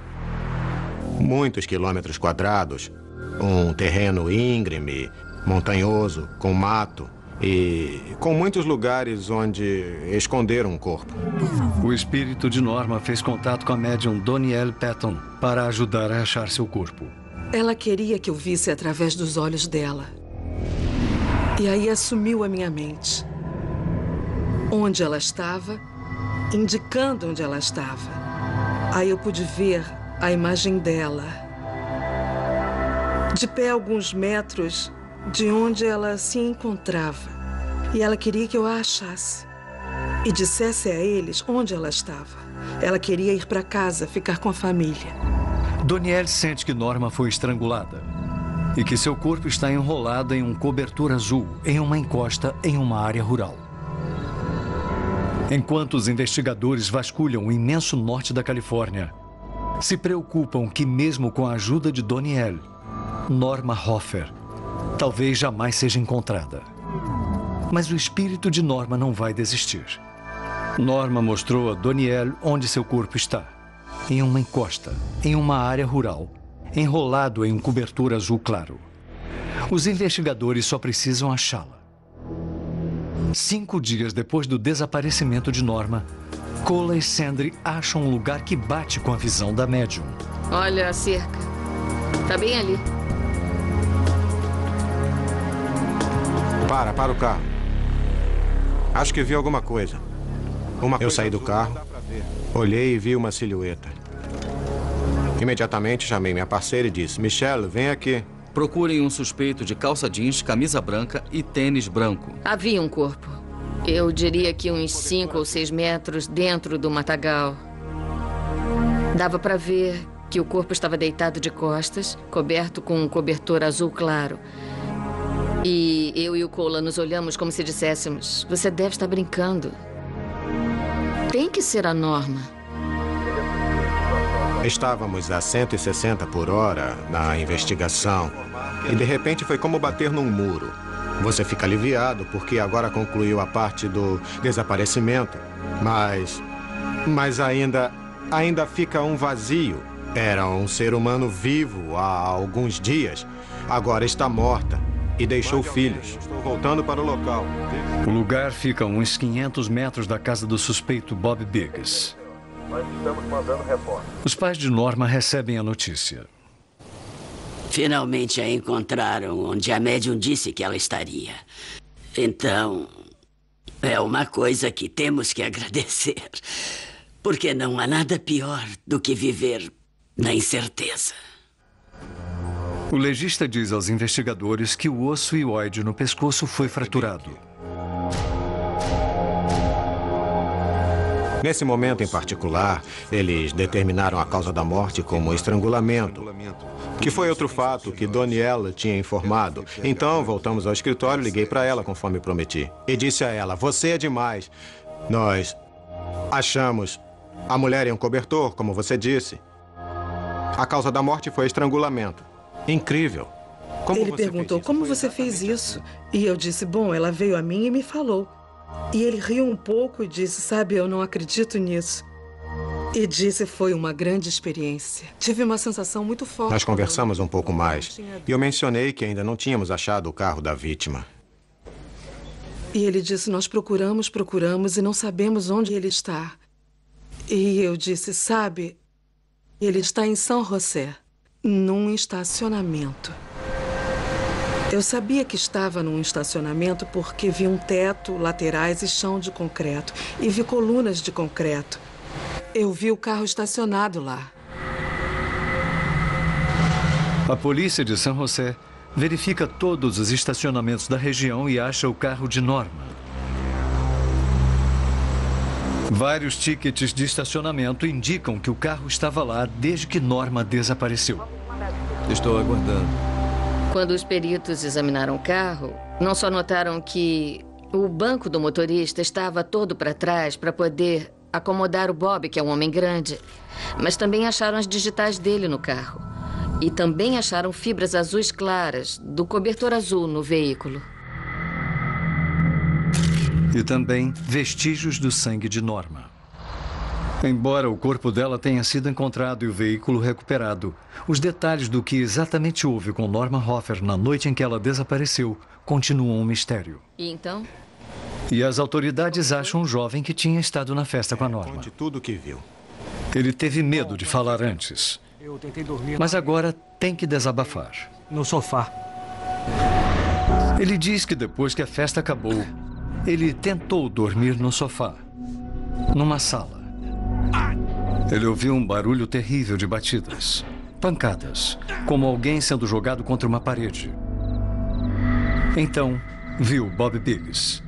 Muitos quilômetros quadrados, um terreno íngreme, montanhoso, com mato e com muitos lugares onde esconder um corpo. O espírito de Norma fez contato com a médium Donielle Patton para ajudar a achar seu corpo. Ela queria que eu visse através dos olhos dela. E aí assumiu a minha mente. Onde ela estava, indicando onde ela estava. Aí eu pude ver a imagem dela. De pé a alguns metros de onde ela se encontrava. E ela queria que eu a achasse. E dissesse a eles onde ela estava. Ela queria ir para casa, ficar com a família. Donielle sente que Norma foi estrangulada. E que seu corpo está enrolado em um cobertor azul, em uma encosta, em uma área rural. Enquanto os investigadores vasculham o imenso norte da Califórnia, se preocupam que mesmo com a ajuda de Donielle, Norma Hoffer talvez jamais seja encontrada. Mas o espírito de Norma não vai desistir. Norma mostrou a Donielle onde seu corpo está. Em uma encosta, em uma área rural, enrolado em um cobertor azul claro. Os investigadores só precisam achá-la. 5 dias depois do desaparecimento de Norma, Cola e Sandry acham um lugar que bate com a visão da médium. Olha a cerca. Tá bem ali. Para o carro. Acho que vi alguma coisa. Eu saí do carro, olhei e vi uma silhueta. Imediatamente chamei minha parceira e disse: Michelle, vem aqui. Procurem um suspeito de calça jeans, camisa branca e tênis branco. Havia um corpo. Eu diria que uns 5 ou 6 metros dentro do matagal. Dava para ver que o corpo estava deitado de costas, coberto com um cobertor azul claro. E eu e o Cola nos olhamos como se disséssemos: você deve estar brincando. Tem que ser a Norma. Estávamos a 160 por hora na investigação e de repente foi como bater num muro. Você fica aliviado porque agora concluiu a parte do desaparecimento, mas ainda fica um vazio. Era um ser humano vivo há alguns dias, agora está morta e deixou filhos. Estou voltando para o local. O lugar fica a uns 500 metros da casa do suspeito Bob Biggs. Nós estamos mandando repórter. Os pais de Norma recebem a notícia. Finalmente a encontraram onde a médium disse que ela estaria. Então, é uma coisa que temos que agradecer. Porque não há nada pior do que viver na incerteza. O legista diz aos investigadores que o osso hioide no pescoço foi fraturado. Nesse momento em particular, eles determinaram a causa da morte como estrangulamento, que foi outro fato que Donielle tinha informado. Então, voltamos ao escritório, liguei para ela conforme prometi. E disse a ela: você é demais. Nós achamos a mulher em um cobertor, como você disse. A causa da morte foi estrangulamento. Incrível. Ele perguntou: como você fez isso? E eu disse: bom, ela veio a mim e me falou. E ele riu um pouco e disse: sabe, eu não acredito nisso. E disse: foi uma grande experiência. Tive uma sensação muito forte. Nós conversamos um pouco mais. E eu mencionei que ainda não tínhamos achado o carro da vítima. E ele disse: nós procuramos e não sabemos onde ele está. E eu disse: sabe, Ele está em São José, num estacionamento. Eu sabia que estava num estacionamento porque vi um teto, laterais e chão de concreto. E vi colunas de concreto. Eu vi o carro estacionado lá. A polícia de São José verifica todos os estacionamentos da região e acha o carro de Norma. Vários tickets de estacionamento indicam que o carro estava lá desde que Norma desapareceu. Estou aguardando. Quando os peritos examinaram o carro, não só notaram que o banco do motorista estava todo para trás para poder acomodar o Bob, que é um homem grande, mas também acharam as digitais dele no carro. E também acharam fibras azuis claras do cobertor azul no veículo. E também vestígios do sangue de Norma. Embora o corpo dela tenha sido encontrado e o veículo recuperado, os detalhes do que exatamente houve com Norma Hofer na noite em que ela desapareceu continuam um mistério. E então? E as autoridades acham um jovem que tinha estado na festa com a Norma. Conte tudo o que viu. Ele teve medo de falar antes. Eu tentei dormir. Mas agora tem que desabafar. No sofá. Ele diz que depois que a festa acabou, ele tentou dormir no sofá, numa sala. Ele ouviu um barulho terrível de batidas, pancadas, como alguém sendo jogado contra uma parede. Então, viu Bob Biggs.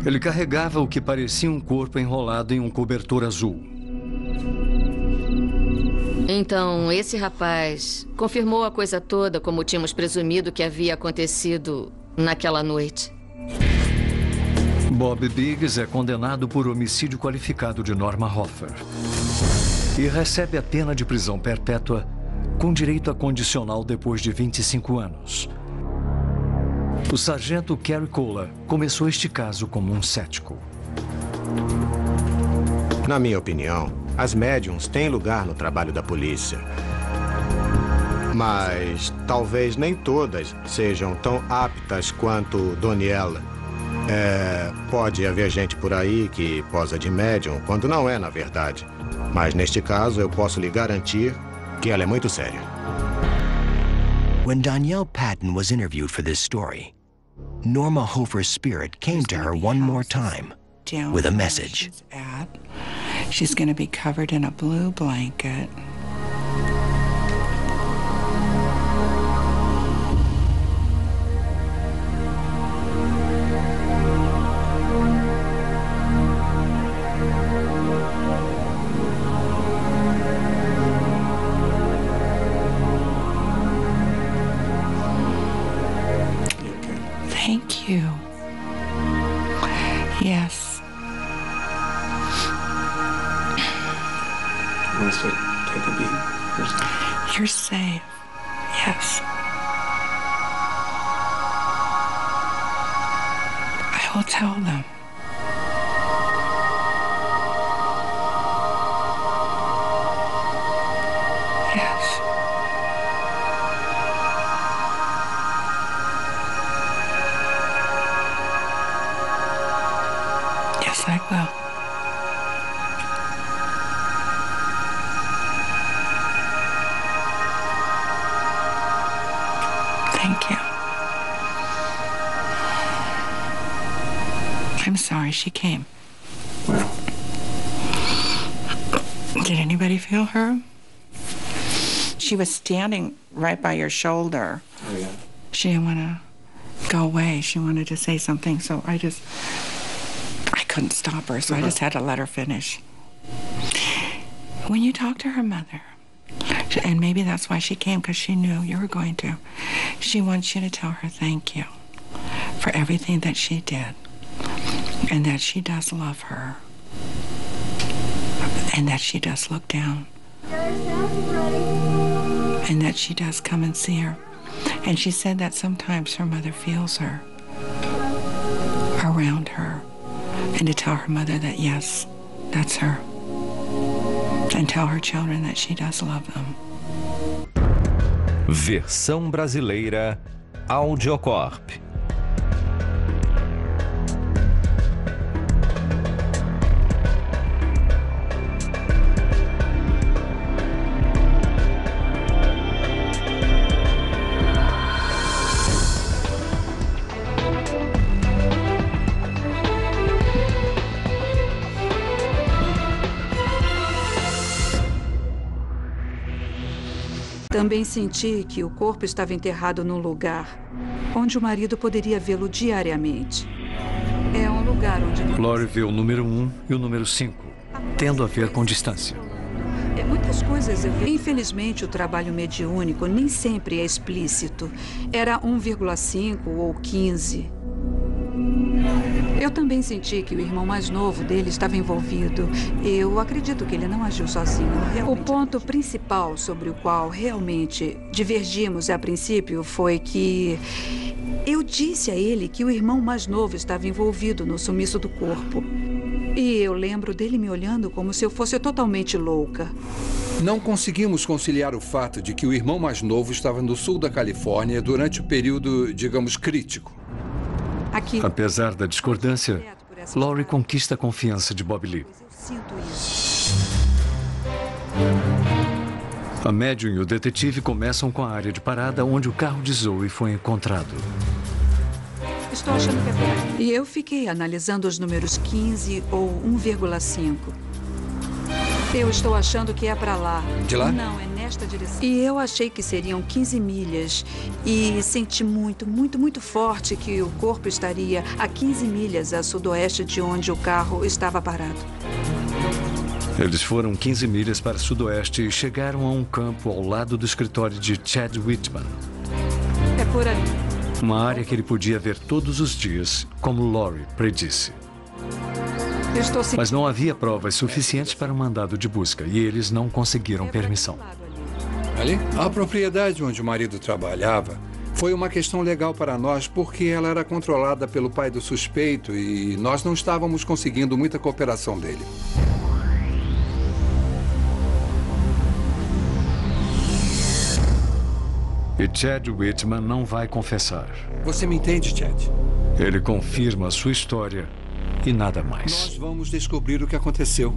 Ele carregava o que parecia um corpo enrolado em um cobertor azul. Então, esse rapaz confirmou a coisa toda como tínhamos presumido que havia acontecido naquela noite. Bob Biggs é condenado por homicídio qualificado de Norma Hofer e recebe a pena de prisão perpétua com direito a condicional depois de 25 anos. O sargento Kerry Kohler começou este caso como um cético. Na minha opinião, as médiums têm lugar no trabalho da polícia. Mas talvez nem todas sejam tão aptas quanto Doniela. Pode haver gente por aí que posa de médium quando não é, na verdade. Mas neste caso, eu posso lhe garantir que ela é muito séria. When Danielle Patton was interviewed for this story, Norma Hofer's spirit came to her one more time with a message. She's going to be covered in a blue blanket. Thank you. Yes. You want us to take a beat? You're safe. Yes. I will tell them. Yes. Yes, I will. Thank you. I'm sorry she came. Did anybody feel her? She was standing right by your shoulder. Oh, yeah. She didn't want to go away. She wanted to say something, so I couldn't stop her, so I just had to let her finish. When you talk to her mother, and maybe that's why she came, because she knew you were going to, she wants you to tell her thank you for everything that she did, and that she does love her, and that she does look down, and that she does come and see her. And she said that sometimes her mother feels her around her, and to tell her mother that, yes, that's her, and tell her children that she does love them. Versão brasileira Audiocorp. Também senti que o corpo estava enterrado num lugar onde o marido poderia vê-lo diariamente. É um lugar onde... Lori vê o número 1 e o número 5, tendo a ver com distância. Muitas coisas eu vi. Infelizmente, o trabalho mediúnico nem sempre é explícito. Era 1,5 ou 15. Eu também senti que o irmão mais novo dele estava envolvido. Eu acredito que ele não agiu sozinho. O ponto principal sobre o qual realmente divergimos a princípio foi que eu disse a ele que o irmão mais novo estava envolvido no sumiço do corpo. E eu lembro dele me olhando como se eu fosse totalmente louca. Não conseguimos conciliar o fato de que o irmão mais novo estava no sul da Califórnia durante o período, digamos, crítico. Aqui. Apesar da discordância, Lori conquista a confiança de Bob Lee. Sinto isso. A médium e o detetive começam com a área de parada onde o carro de Zoe foi encontrado. Estou achando que é por aqui. E eu fiquei analisando os números 15 ou 1,5. Eu estou achando que é para lá. De lá? Não, é nesta direção. E eu achei que seriam 15 milhas. E senti muito, muito, muito forte que o corpo estaria a 15 milhas a sudoeste de onde o carro estava parado. Eles foram 15 milhas para sudoeste e chegaram a um campo ao lado do escritório de Chad Whitman. É por ali. Uma área que ele podia ver todos os dias, como Lori predisse. Mas não havia provas suficientes para um mandado de busca e eles não conseguiram permissão. Ali? A propriedade onde o marido trabalhava foi uma questão legal para nós porque ela era controlada pelo pai do suspeito e nós não estávamos conseguindo muita cooperação dele. E Chad Whitman não vai confessar. Você me entende, Chad? Ele confirma a sua história e nada mais. Nós vamos descobrir o que aconteceu.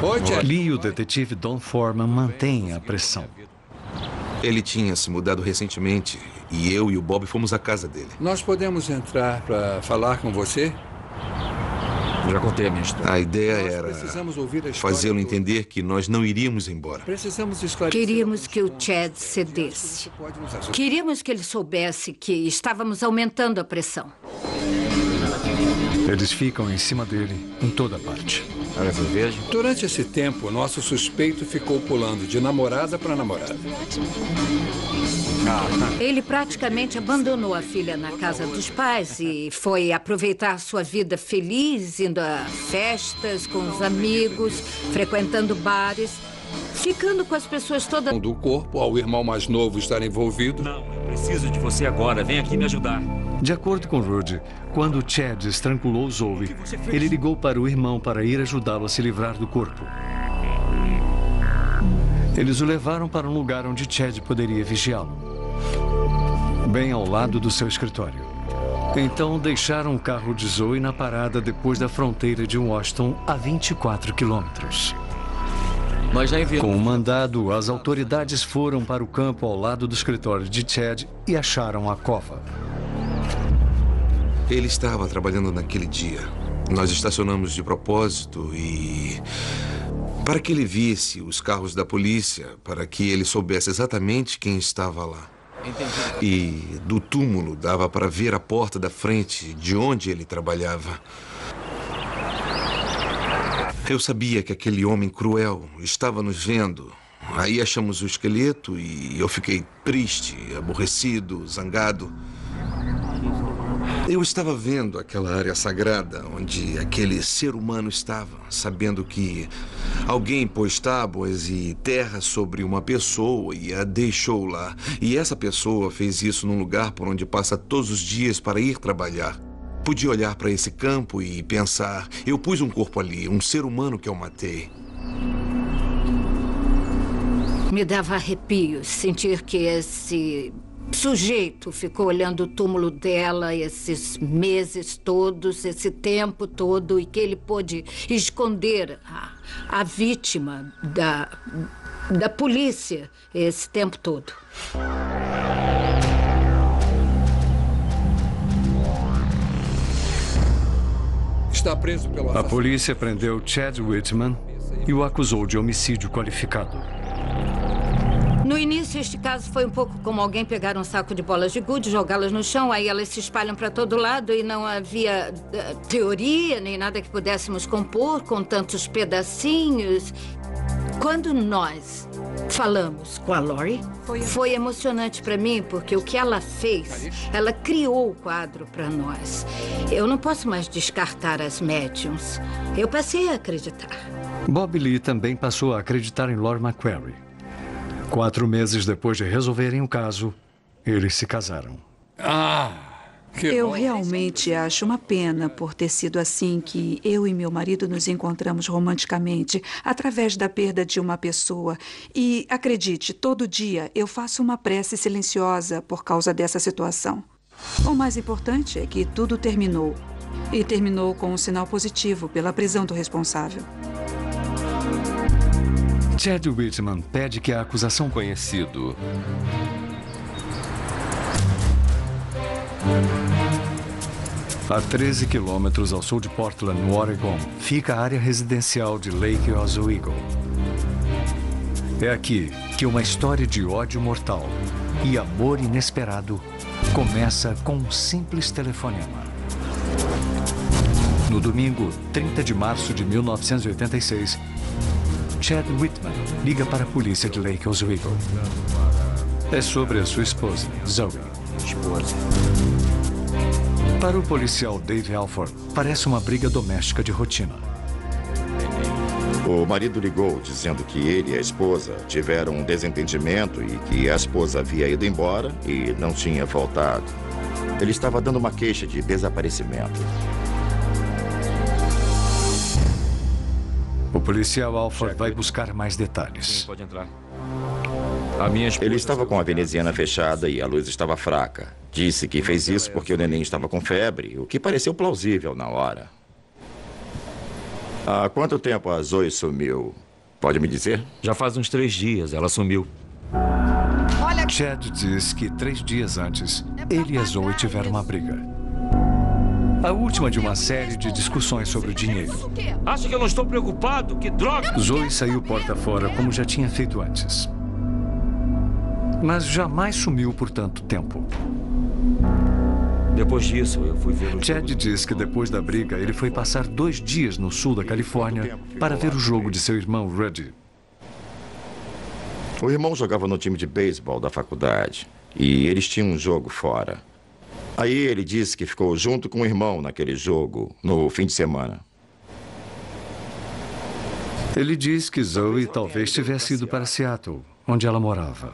Oi, Chad. Lee e o detetive Don Foreman mantêm a pressão. Ele tinha se mudado recentemente e eu e o Bob fomos à casa dele. Nós podemos entrar para falar com você? Já contei a minha história. A ideia era fazê-lo entender que nós não iríamos embora. Queríamos que o Chad cedesse. Queríamos que ele soubesse que estávamos aumentando a pressão. Eles ficam em cima dele em toda parte. Durante esse tempo, nosso suspeito ficou pulando de namorada para namorada. Ele praticamente abandonou a filha na casa dos pais e foi aproveitar sua vida feliz, indo a festas com os amigos, frequentando bares, ficando com as pessoas todas... Do corpo ao irmão mais novo estar envolvido. Não, eu preciso de você agora. Vem aqui me ajudar. De acordo com Rudy, quando Chad estrangulou Zoe, ele ligou para o irmão para ir ajudá-lo a se livrar do corpo. Eles o levaram para um lugar onde Chad poderia vigiá-lo, bem ao lado do seu escritório. Então deixaram o carro de Zoe na parada depois da fronteira de Washington a 24 quilômetros. Com o mandado, as autoridades foram para o campo ao lado do escritório de Chad e acharam a cova. Ele estava trabalhando naquele dia. Nós estacionamos de propósito e... para que ele visse os carros da polícia, para que ele soubesse exatamente quem estava lá. E do túmulo dava para ver a porta da frente de onde ele trabalhava. Eu sabia que aquele homem cruel estava nos vendo. Aí achamos o esqueleto e eu fiquei triste, aborrecido, zangado. Eu estava vendo aquela área sagrada onde aquele ser humano estava, sabendo que alguém pôs tábuas e terra sobre uma pessoa e a deixou lá. E essa pessoa fez isso num lugar por onde passa todos os dias para ir trabalhar. Podia olhar para esse campo e pensar, eu pus um corpo ali, um ser humano que eu matei. Me dava arrepios sentir que esse sujeito ficou olhando o túmulo dela esses meses todos, esse tempo todo, e que ele pôde esconder a vítima da polícia esse tempo todo. Está preso pelo assassino. A polícia prendeu Chad Whitman e o acusou de homicídio qualificado. No início, este caso foi um pouco como alguém pegar um saco de bolas de gude, jogá-las no chão, aí elas se espalham para todo lado e não havia teoria nem nada que pudéssemos compor com tantos pedacinhos. Quando nós falamos com a Lori, foi emocionante para mim, porque o que ela fez, ela criou o quadro para nós. Eu não posso mais descartar as médiums. Eu passei a acreditar. Bob Lee também passou a acreditar em Lori McQuarrie. 4 meses depois de resolverem o caso, eles se casaram. Eu realmente acho uma pena por ter sido assim que eu e meu marido nos encontramos romanticamente através da perda de uma pessoa. E, acredite, todo dia eu faço uma prece silenciosa por causa dessa situação. O mais importante é que tudo terminou. E terminou com um sinal positivo pela prisão do responsável. Chad Whitman pede que a acusação conhecido. A 13 quilômetros ao sul de Portland, no Oregon, fica a área residencial de Lake Oswego. É aqui que uma história de ódio mortal e amor inesperado começa com um simples telefonema. No domingo, 30 de março de 1986, Chad Whitman liga para a polícia de Lake Oswego. É sobre a sua esposa, Zoe. Para o policial Dave Alford, parece uma briga doméstica de rotina. O marido ligou dizendo que ele e a esposa tiveram um desentendimento e que a esposa havia ido embora e não tinha voltado. Ele estava dando uma queixa de desaparecimento. O policial Alford vai buscar mais detalhes. Sim, pode entrar. Ele estava com a veneziana fechada e a luz estava fraca. Disse que fez isso porque o neném estava com febre, o que pareceu plausível na hora. Há quanto tempo a Zoe sumiu? Pode me dizer? Já faz uns 3 dias, ela sumiu. Chad diz que 3 dias antes, ele e a Zoe tiveram uma briga. A última de uma série de discussões sobre o dinheiro. Acha que eu não estou preocupado? Que droga! Zoe saiu porta fora como já tinha feito antes. Mas jamais sumiu por tanto tempo. Depois disso, eu fui ver o Chad diz que depois da briga, ele foi passar 2 dias no sul da Califórnia para ver o jogo de seu irmão Rudy. O irmão jogava no time de beisebol da faculdade e eles tinham um jogo fora. Aí ele disse que ficou junto com o irmão naquele jogo, no fim de semana. Ele diz que Zoe talvez tivesse ido para Seattle, onde ela morava.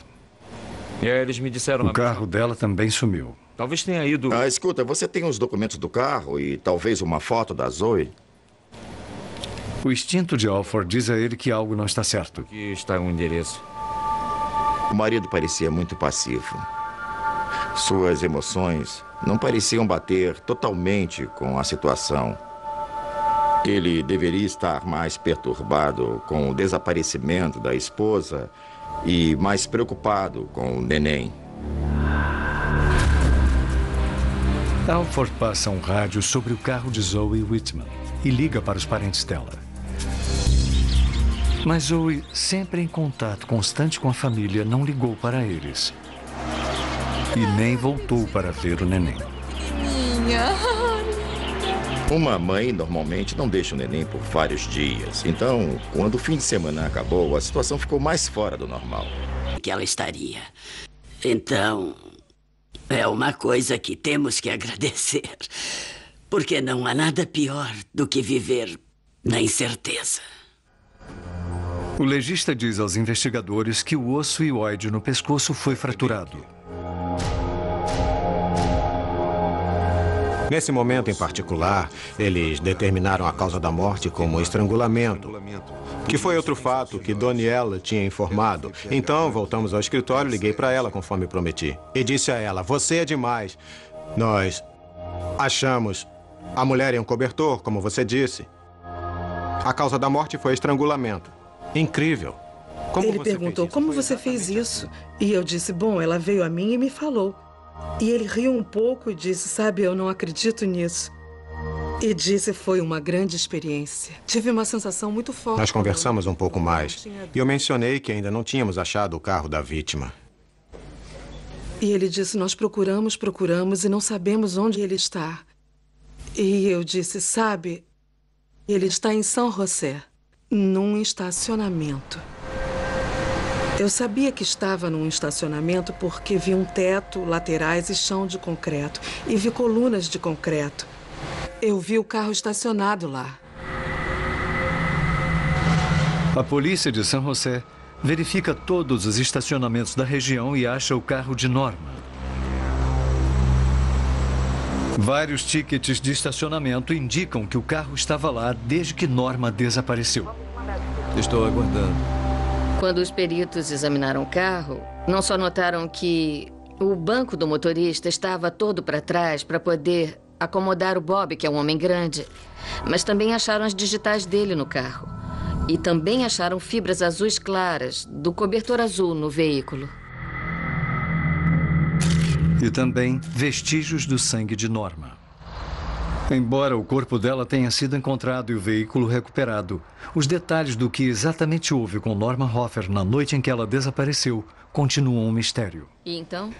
Eles me disseram... O carro dela também sumiu. Talvez tenha ido... Escuta, você tem os documentos do carro e talvez uma foto da Zoe? O instinto de Alford diz a ele que algo não está certo. Aqui está o endereço. O marido parecia muito passivo. Suas emoções não pareciam bater totalmente com a situação. Ele deveria estar mais perturbado com o desaparecimento da esposa e mais preocupado com o neném. Alford passa um rádio sobre o carro de Zoe Whitman e liga para os parentes dela. Mas Zoe, sempre em contato constante com a família, não ligou para eles. E nem voltou para ver o neném. Uma mãe normalmente não deixa o neném por vários dias. Então, quando o fim de semana acabou, a situação ficou mais fora do normal. Que ela estaria. Então, é uma coisa que temos que agradecer. Porque não há nada pior do que viver na incerteza. O legista diz aos investigadores que o osso hioide no pescoço foi fraturado. Nesse momento em particular, eles determinaram a causa da morte como estrangulamento, que foi outro fato que Daniela tinha informado. Então, voltamos ao escritório, liguei para ela conforme prometi. E disse a ela, você é demais. Nós achamos a mulher em um cobertor, como você disse. A causa da morte foi estrangulamento. Incrível. Ele perguntou, como você fez isso? E eu disse, bom, ela veio a mim e me falou. E ele riu um pouco e disse, sabe, eu não acredito nisso. E disse foi uma grande experiência. Tive uma sensação muito forte. Nós conversamos um pouco mais e eu mencionei que ainda não tínhamos achado o carro da vítima. E ele disse, nós procuramos e não sabemos onde ele está. E eu disse, sabe, ele está em São José, num estacionamento. Eu sabia que estava num estacionamento porque vi um teto, laterais e chão de concreto. E vi colunas de concreto. Eu vi o carro estacionado lá. A polícia de São José verifica todos os estacionamentos da região e acha o carro de Norma. Vários tickets de estacionamento indicam que o carro estava lá desde que Norma desapareceu. Estou aguardando. Quando os peritos examinaram o carro, não só notaram que o banco do motorista estava todo para trás para poder acomodar o Bob, que é um homem grande, mas também acharam as digitais dele no carro. E também acharam fibras azuis claras do cobertor azul no veículo. E também vestígios do sangue de Norma. Embora o corpo dela tenha sido encontrado e o veículo recuperado, os detalhes do que exatamente houve com Norma Hofer na noite em que ela desapareceu continuam um mistério. E então?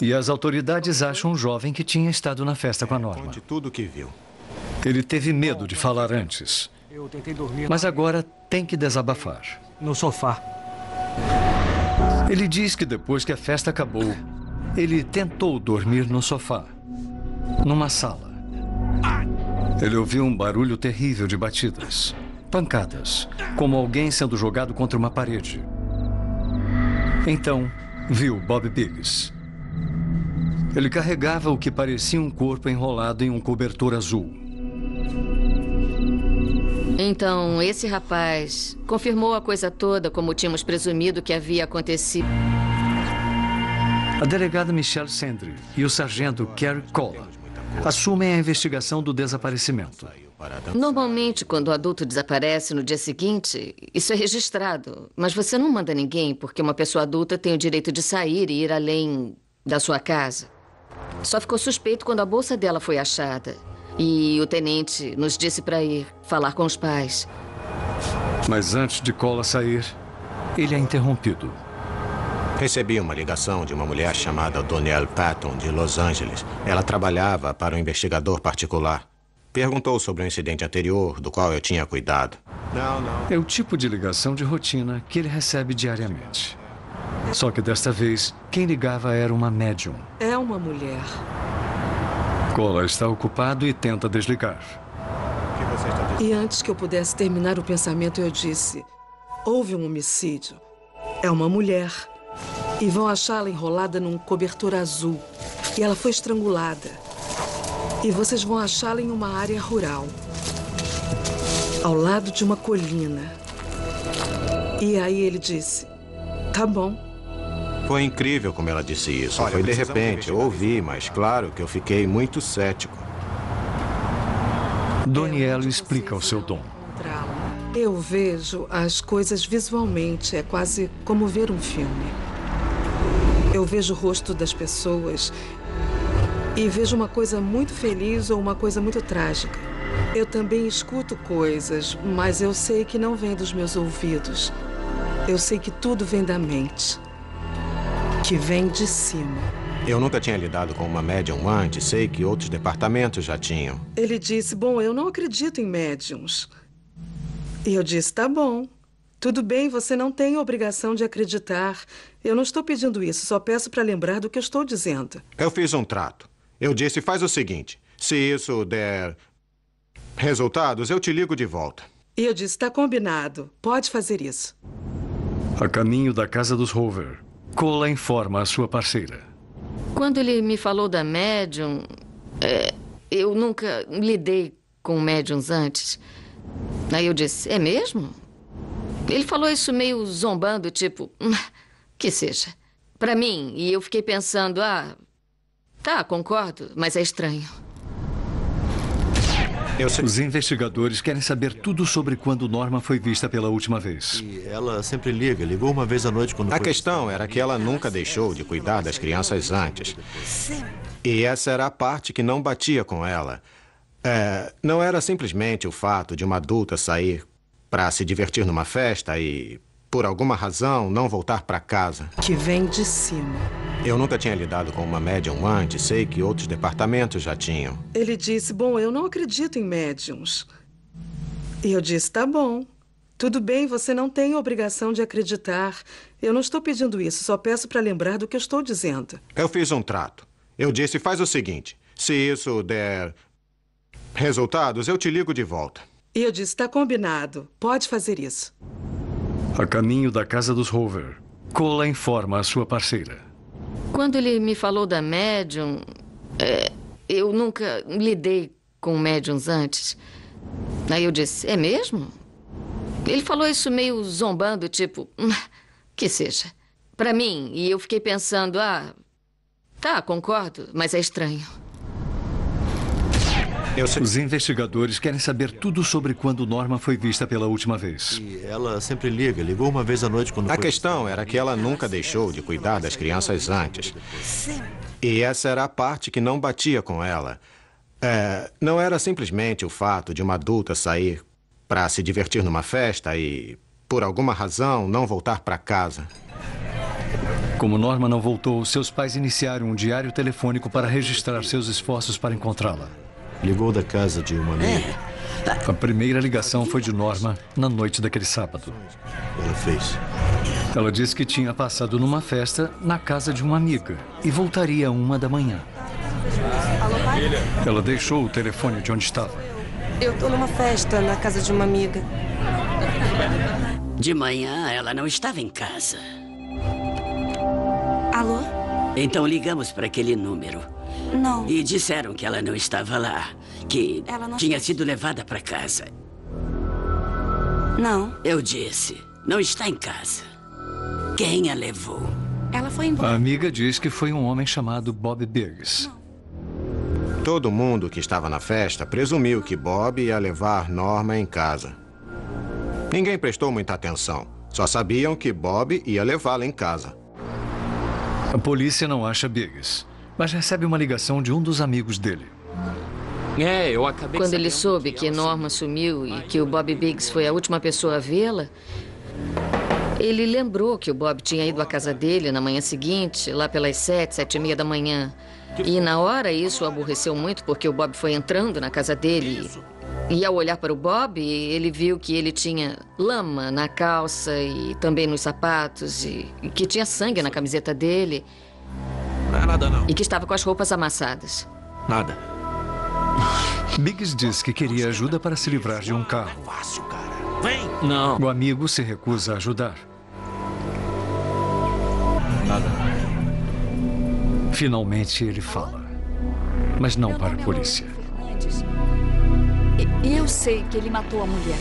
E as autoridades acham um jovem que tinha estado na festa com a Norma. Conte tudo o que viu. Ele teve medo de falar antes. Eu tentei dormir. Mas agora tem que desabafar. No sofá. Ele diz que depois que a festa acabou, ele tentou dormir no sofá, numa sala. Ele ouviu um barulho terrível de batidas, pancadas, como alguém sendo jogado contra uma parede. Então, viu Bob Biggs. Ele carregava o que parecia um corpo enrolado em um cobertor azul. Então, esse rapaz confirmou a coisa toda como tínhamos presumido que havia acontecido. A delegada Michelle Sandry e o sargento Kerry Cola assumem a investigação do desaparecimento. Normalmente, quando o adulto desaparece no dia seguinte, isso é registrado. Mas você não manda ninguém porque uma pessoa adulta tem o direito de sair e ir além da sua casa. Só ficou suspeito quando a bolsa dela foi achada. E o tenente nos disse para ir falar com os pais. Mas antes de Cola sair, ele é interrompido. Recebi uma ligação de uma mulher chamada Danielle Patton, de Los Angeles. Ela trabalhava para um investigador particular. Perguntou sobre um incidente anterior, do qual eu tinha cuidado. Não. É o tipo de ligação de rotina que ele recebe diariamente. Só que desta vez, quem ligava era uma médium. É uma mulher. Cola está ocupado e tenta desligar. E antes que eu pudesse terminar o pensamento, eu disse: houve um homicídio. É uma mulher. E vão achá-la enrolada num cobertor azul. E ela foi estrangulada. E vocês vão achá-la em uma área rural, ao lado de uma colina. E aí ele disse: tá bom. Foi incrível como ela disse isso. Foi de repente, eu ouvi, mas claro que eu fiquei muito cético. Danielle explica o seu dom. Eu vejo as coisas visualmente, é quase como ver um filme. Eu vejo o rosto das pessoas e vejo uma coisa muito feliz ou uma coisa muito trágica. Eu também escuto coisas, mas eu sei que não vem dos meus ouvidos. Eu sei que tudo vem da mente, que vem de cima. Eu nunca tinha lidado com uma médium antes, sei que outros departamentos já tinham. Ele disse, bom, eu não acredito em médiums. E eu disse, tá bom. Tudo bem, você não tem obrigação de acreditar. Eu não estou pedindo isso, só peço para lembrar do que eu estou dizendo. Eu fiz um trato. Eu disse, faz o seguinte, se isso der resultados, eu te ligo de volta. E eu disse, tá combinado, pode fazer isso. A caminho da casa dos Hoover, Cola informa a sua parceira. Quando ele me falou da médium, eu nunca lidei com médiums antes. Aí eu disse, é mesmo? Ele falou isso meio zombando, tipo, que seja. Pra mim, e eu fiquei pensando, tá, concordo, mas é estranho. Os investigadores querem saber tudo sobre quando Norma foi vista pela última vez. E ela sempre ligou uma vez à noite quando A questão era que ela nunca deixou de cuidar das crianças antes. E essa era a parte que não batia com ela. Não era simplesmente o fato de uma adulta sair para se divertir numa festa e, por alguma razão, não voltar para casa. Que vem de cima. Eu nunca tinha lidado com uma médium antes, sei que outros departamentos já tinham. Ele disse, bom, eu não acredito em médiums. E eu disse, tá bom. Tudo bem, você não tem obrigação de acreditar. Eu não estou pedindo isso, só peço para lembrar do que eu estou dizendo. Eu fiz um trato. Eu disse, faz o seguinte, se isso der resultados, eu te ligo de volta. E eu disse, tá combinado, pode fazer isso. A caminho da casa dos Hoover, Cola informa a sua parceira. Quando ele me falou da médium, eu nunca lidei com médiums antes. Aí eu disse, é mesmo? Ele falou isso meio zombando, tipo, que seja. Pra mim, e eu fiquei pensando, tá, concordo, mas é estranho. Os investigadores querem saber tudo sobre quando Norma foi vista pela última vez. E ela sempre liga, ligou uma vez à noite quando A questão era que ela nunca deixou de cuidar das crianças antes. E essa era a parte que não batia com ela. Não era simplesmente o fato de uma adulta sair para se divertir numa festa e, por alguma razão, não voltar para casa. Como Norma não voltou, seus pais iniciaram um diário telefônico para registrar seus esforços para encontrá-la. Ligou da casa de uma amiga. A primeira ligação foi de Norma na noite daquele sábado. Ela fez. Ela disse que tinha passado numa festa na casa de uma amiga e voltaria à 1 da manhã. Ela deixou o telefone de onde estava. Eu tô numa festa na casa de uma amiga. De manhã, ela não estava em casa. Alô? Então ligamos para aquele número. Não. E disseram que ela não estava lá, que tinha sido levada para casa. Não. Eu disse, não está em casa. Quem a levou? Ela foi embora. A amiga diz que foi um homem chamado Bob Biggs. Todo mundo que estava na festa presumiu que Bob ia levar Norma em casa. Ninguém prestou muita atenção. Só sabiam que Bob ia levá-la em casa. A polícia não acha Biggs, mas recebe uma ligação de um dos amigos dele. Eu acabei Quando ele soube que Norma sumiu e que o Bob Biggs foi a última pessoa a vê-la, ele lembrou que o Bob tinha ido à casa dele na manhã seguinte, lá pelas 7h30 da manhã. E na hora isso o aborreceu muito porque o Bob foi entrando na casa dele. E ao olhar para o Bob, ele viu que ele tinha lama na calça e também nos sapatos e que tinha sangue na camiseta dele. Não é nada, não. E que estava com as roupas amassadas. Nada. Biggs disse que queria ajuda para se livrar de um carro. Fácil, cara. Vem! Não. O amigo se recusa a ajudar. Nada. Finalmente ele fala, mas não para a polícia. Eu sei que ele matou a mulher.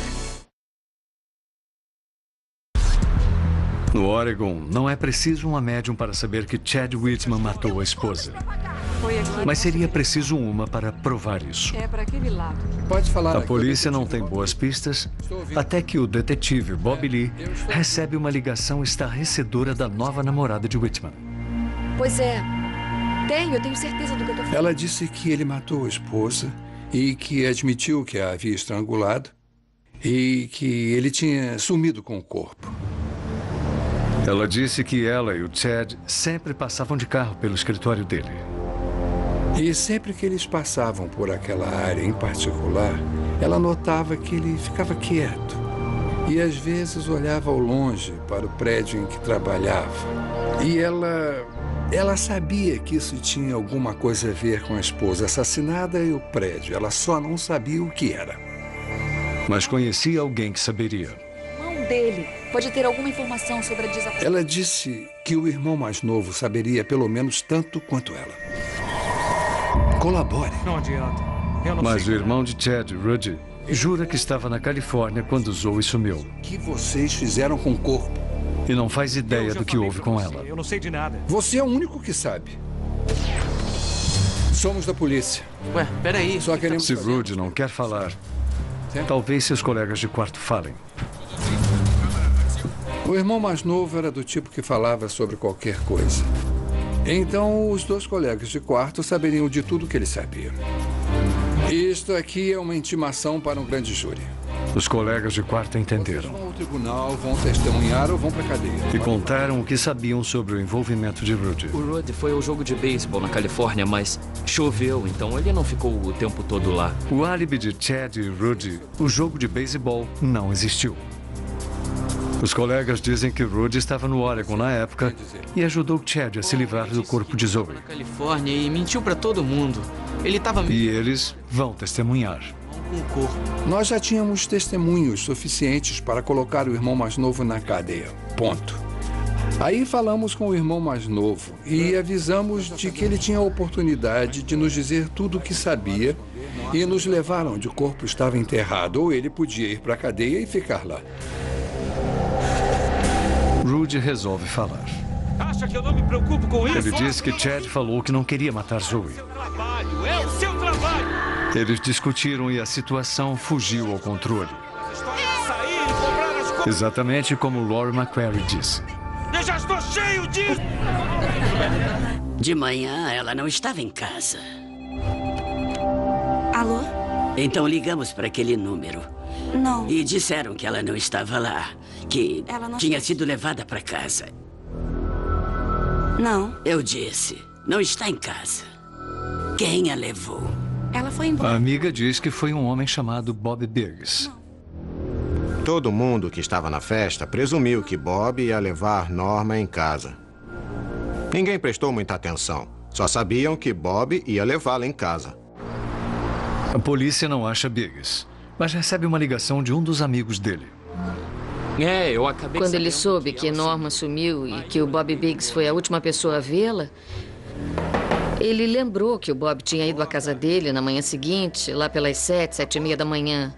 No Oregon, não é preciso uma médium para saber que Chad Whitman matou a esposa. Mas seria preciso uma para provar isso. É para aquele lado. Pode falar. A polícia não tem boas pistas, até que o detetive Bob Lee recebe uma ligação estarrecedora da nova namorada de Whitman. Pois é. Eu tenho certeza do que eu tô falando. Ela disse que ele matou a esposa e que admitiu que a havia estrangulado e que ele tinha sumido com o corpo. Ela disse que ela e o Chad sempre passavam de carro pelo escritório dele. E sempre que eles passavam por aquela área em particular, ela notava que ele ficava quieto e às vezes olhava ao longe para o prédio em que trabalhava. E ela sabia que isso tinha alguma coisa a ver com a esposa assassinada e o prédio. Ela só não sabia o que era. Mas conhecia alguém que saberia. O irmão dele pode ter alguma informação sobre a desaparição. Ela disse que o irmão mais novo saberia pelo menos tanto quanto ela. Colabore. Não adianta. Mas o irmão de Chad, Rudy, jura que estava na Califórnia quando Zoe sumiu. O que vocês fizeram com o corpo? E não faz ideia do que houve com ela. Eu não sei de nada. Você é o único que sabe. Somos da polícia. Ué, peraí. Só queremos Se saber. Rudy não quer falar, talvez seus colegas de quarto falem. O irmão mais novo era do tipo que falava sobre qualquer coisa. Então, os dois colegas de quarto saberiam de tudo que ele sabia. Isto aqui é uma intimação para um grande júri. Os colegas de quarto entenderam. Vocês vão ao tribunal, vão testemunhar ou vão para a cadeia. E contaram o que sabiam sobre o envolvimento de Rudy. O Rudy foi ao jogo de beisebol na Califórnia, mas choveu, então ele não ficou o tempo todo lá. O álibi de Chad e Rudy, o jogo de beisebol, não existiu. Os colegas dizem que Rudy estava no Oregon na época e ajudou Chad a se livrar do corpo de Zoe. Na Califórnia e mentiu para todo mundo. Ele estava... E eles vão testemunhar. Nós já tínhamos testemunhos suficientes para colocar o irmão mais novo na cadeia. Ponto. Aí falamos com o irmão mais novo e avisamos de que ele tinha a oportunidade de nos dizer tudo o que sabia e nos levar onde o corpo estava enterrado, ou ele podia ir para a cadeia e ficar lá. Rudy resolve falar. Acha que eu não me preocupo com isso? Ele diz que Chad falou que não queria matar Zoe. É o seu trabalho! Eles discutiram e a situação fugiu ao controle. Exatamente como Laurie McQuarrie disse. Eu já estou cheio disso! De manhã, ela não estava em casa. Alô? Então ligamos para aquele número. Não. E disseram que ela não estava lá, que Ela não tinha está... sido levada para casa. Não. Eu disse, não está em casa. Quem a levou? Ela foi embora. A amiga diz que foi um homem chamado Bob Biggs. Todo mundo que estava na festa presumiu que Bob ia levar Norma em casa. Ninguém prestou muita atenção. Só sabiam que Bob ia levá-la em casa. A polícia não acha Biggs, mas recebe uma ligação de um dos amigos dele. Eu acabei Quando ele soube que Norma sumiu e que o Bob Biggs foi a última pessoa a vê-la, ele lembrou que o Bob tinha ido à casa dele na manhã seguinte, lá pelas 7h30 da manhã.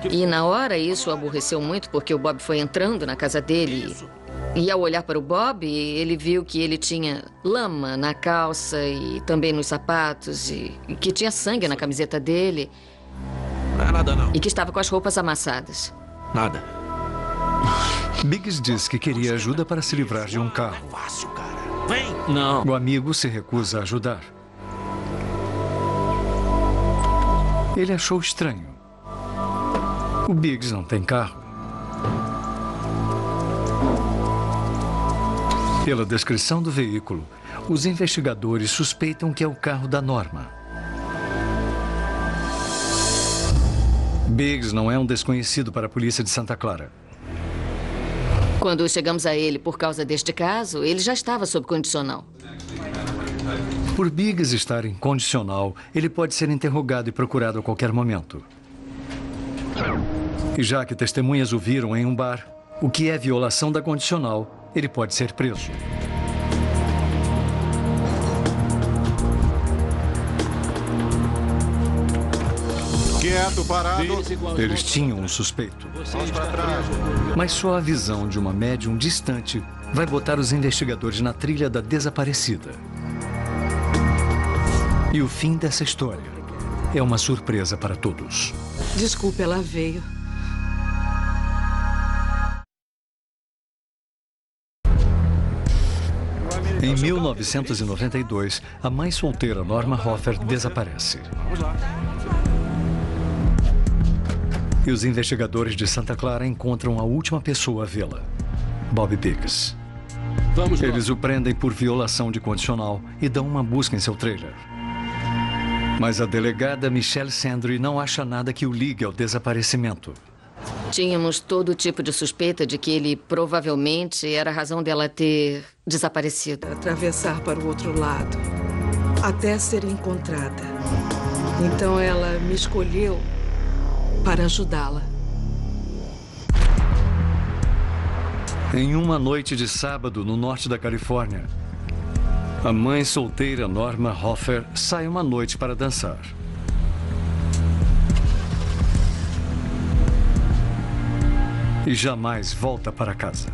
E na hora isso o aborreceu muito porque o Bob foi entrando na casa dele. E ao olhar para o Bob, ele viu que ele tinha lama na calça e também nos sapatos e que tinha sangue na camiseta dele. Não é nada, não. E que estava com as roupas amassadas. Nada. Biggs diz que queria ajuda para se livrar de um carro. Fácil, cara. Vem! Não. O amigo se recusa a ajudar. Ele achou estranho. O Biggs não tem carro. Pela descrição do veículo, os investigadores suspeitam que é o carro da Norma. Biggs não é um desconhecido para a polícia de Santa Clara. Quando chegamos a ele por causa deste caso, ele já estava sob condicional. Por Biggs estar em condicional, ele pode ser interrogado e procurado a qualquer momento. E já que testemunhas o viram em um bar, o que é violação da condicional, ele pode ser preso. Quieto, parado. Eles tinham um suspeito. Mas só a visão de uma médium distante vai botar os investigadores na trilha da desaparecida. E o fim dessa história é uma surpresa para todos. Desculpe, ela veio. Em 1992, a mãe solteira Norma Hoffer desaparece. E os investigadores de Santa Clara encontram a última pessoa a vê-la, Bob Biggs. Eles o prendem por violação de condicional e dão uma busca em seu trailer. Mas a delegada Michelle Sandry não acha nada que o ligue ao desaparecimento. Tínhamos todo tipo de suspeita de que ele provavelmente era a razão dela ter desaparecido. Atravessar para o outro lado, até ser encontrada. Então ela me escolheu para ajudá-la. Em uma noite de sábado no norte da Califórnia, a mãe solteira Norma Hoffer sai uma noite para dançar. E jamais volta para casa.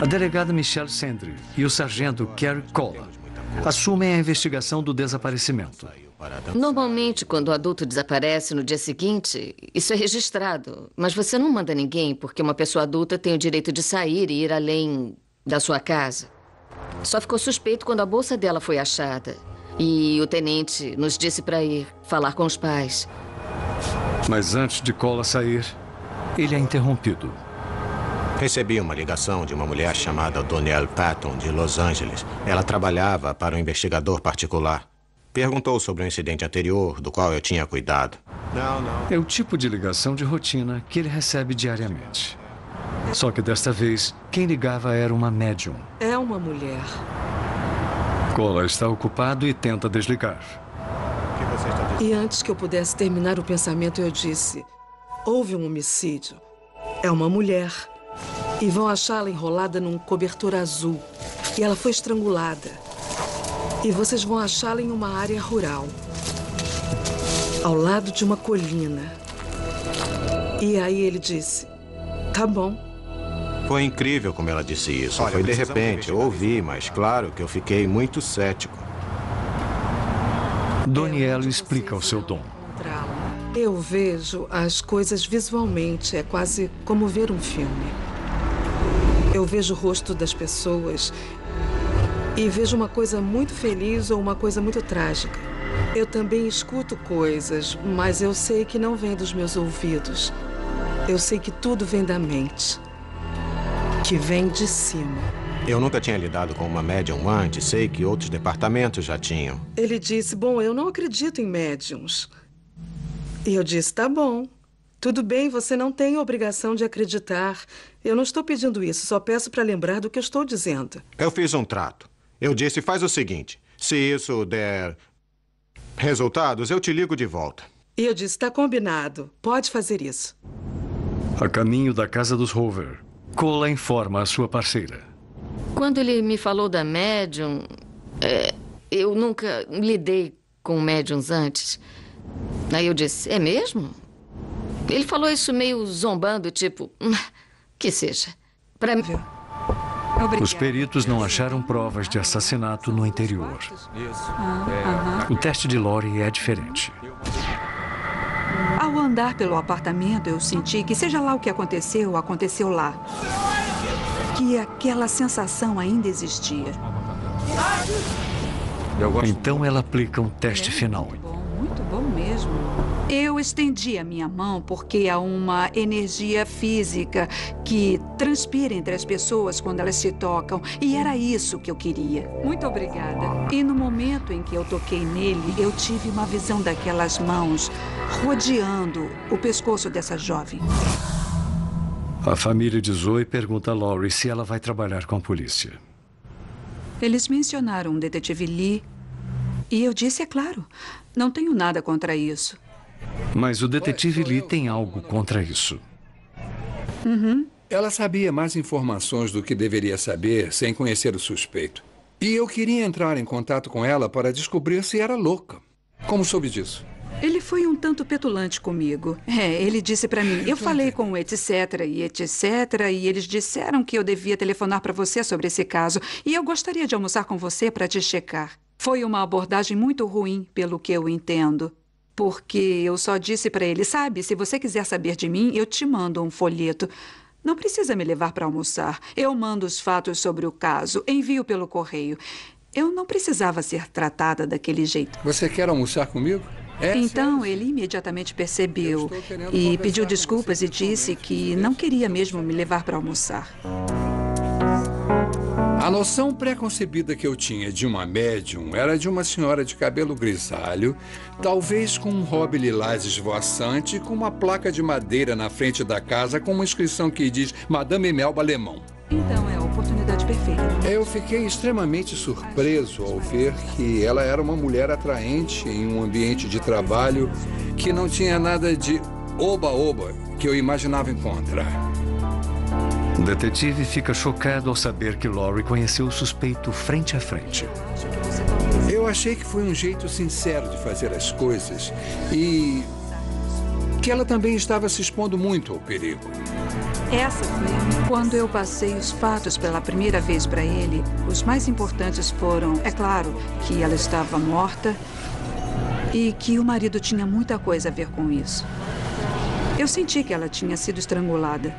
A delegada Michelle Sandry e o sargento Kerry Cola assumem a investigação do desaparecimento. Normalmente, quando o adulto desaparece no dia seguinte, isso é registrado. Mas você não manda ninguém porque uma pessoa adulta tem o direito de sair e ir além da sua casa. Só ficou suspeito quando a bolsa dela foi achada. E o tenente nos disse para ir falar com os pais. Mas antes de Cola sair, ele é interrompido. Recebi uma ligação de uma mulher chamada Danielle Patton, de Los Angeles. Ela trabalhava para um investigador particular. Perguntou sobre um incidente anterior, do qual eu tinha cuidado. Não. É o tipo de ligação de rotina que ele recebe diariamente. Só que desta vez, quem ligava era uma médium. É uma mulher. Cola está ocupado e tenta desligar. O que você está dizendo? E antes que eu pudesse terminar o pensamento, eu disse: houve um homicídio. É uma mulher. E vão achá-la enrolada num cobertor azul. E ela foi estrangulada. E vocês vão achá-la em uma área rural, ao lado de uma colina. E aí ele disse: tá bom. Foi incrível como ela disse isso. Foi de repente, eu ouvi, mas claro que eu fiquei muito cético. Danielle explica o seu dom. Eu vejo as coisas visualmente, é quase como ver um filme. Eu vejo o rosto das pessoas e vejo uma coisa muito feliz ou uma coisa muito trágica. Eu também escuto coisas, mas eu sei que não vem dos meus ouvidos. Eu sei que tudo vem da mente, que vem de cima. Eu nunca tinha lidado com uma médium antes, sei que outros departamentos já tinham. Ele disse: bom, eu não acredito em médiums. E eu disse: tá bom. Tudo bem, você não tem obrigação de acreditar. Eu não estou pedindo isso, só peço para lembrar do que eu estou dizendo. Eu fiz um trato. Eu disse: faz o seguinte, se isso der resultados, eu te ligo de volta. E eu disse: tá combinado, pode fazer isso. A caminho da casa dos Hoover, Cola informa a sua parceira. Quando ele me falou da médium, eu nunca lidei com médiums antes. Aí eu disse: é mesmo? Ele falou isso meio zombando, tipo, que seja. Pra mim. Os peritos não acharam provas de assassinato no interior. O teste de Lori é diferente. Ao andar pelo apartamento, eu senti que seja lá o que aconteceu, aconteceu lá. Que aquela sensação ainda existia. Então ela aplica um teste final. Muito bom mesmo. Eu estendi a minha mão porque há uma energia física que transpira entre as pessoas quando elas se tocam. E era isso que eu queria. Muito obrigada. E no momento em que eu toquei nele, eu tive uma visão daquelas mãos rodeando o pescoço dessa jovem. A família de Zoe pergunta a Lori se ela vai trabalhar com a polícia. Eles mencionaram o detetive Lee. E eu disse: é claro, não tenho nada contra isso. Mas o detetive Lee tem algo contra isso. Ela sabia mais informações do que deveria saber sem conhecer o suspeito. E eu queria entrar em contato com ela para descobrir se era louca. Como soube disso? Ele foi um tanto petulante comigo. Ele disse para mim: eu falei com o etc. e eles disseram que eu devia telefonar para você sobre esse caso. E eu gostaria de almoçar com você para te checar. Foi uma abordagem muito ruim, pelo que eu entendo. Porque eu só disse para ele: sabe, se você quiser saber de mim, eu te mando um folheto. Não precisa me levar para almoçar. Eu mando os fatos sobre o caso, envio pelo correio. Eu não precisava ser tratada daquele jeito. Você quer almoçar comigo? Então ele imediatamente percebeu e pediu desculpas e disse que não queria mesmo me levar para almoçar. A noção pré-concebida que eu tinha de uma médium era de uma senhora de cabelo grisalho, talvez com um hobby lilás esvoaçante, com uma placa de madeira na frente da casa com uma inscrição que diz Madame Melba Alemão. Então é a oportunidade perfeita. Eu fiquei extremamente surpreso ao ver que ela era uma mulher atraente em um ambiente de trabalho que não tinha nada de oba-oba que eu imaginava encontrar. O detetive fica chocado ao saber que Lori conheceu o suspeito frente a frente. Eu achei que foi um jeito sincero de fazer as coisas e que ela também estava se expondo muito ao perigo. Essa foi quando eu passei os fatos pela primeira vez para ele. Os mais importantes foram, é claro, que ela estava morta e que o marido tinha muita coisa a ver com isso. Eu senti que ela tinha sido estrangulada.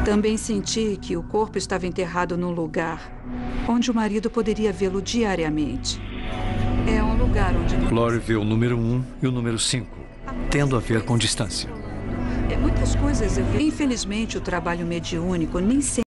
Também senti que o corpo estava enterrado num lugar onde o marido poderia vê-lo diariamente. lugar onde... Lori vê o número 1 e o número 5, tendo a ver com distância. Muitas coisas eu vi. Infelizmente, o trabalho mediúnico nem sempre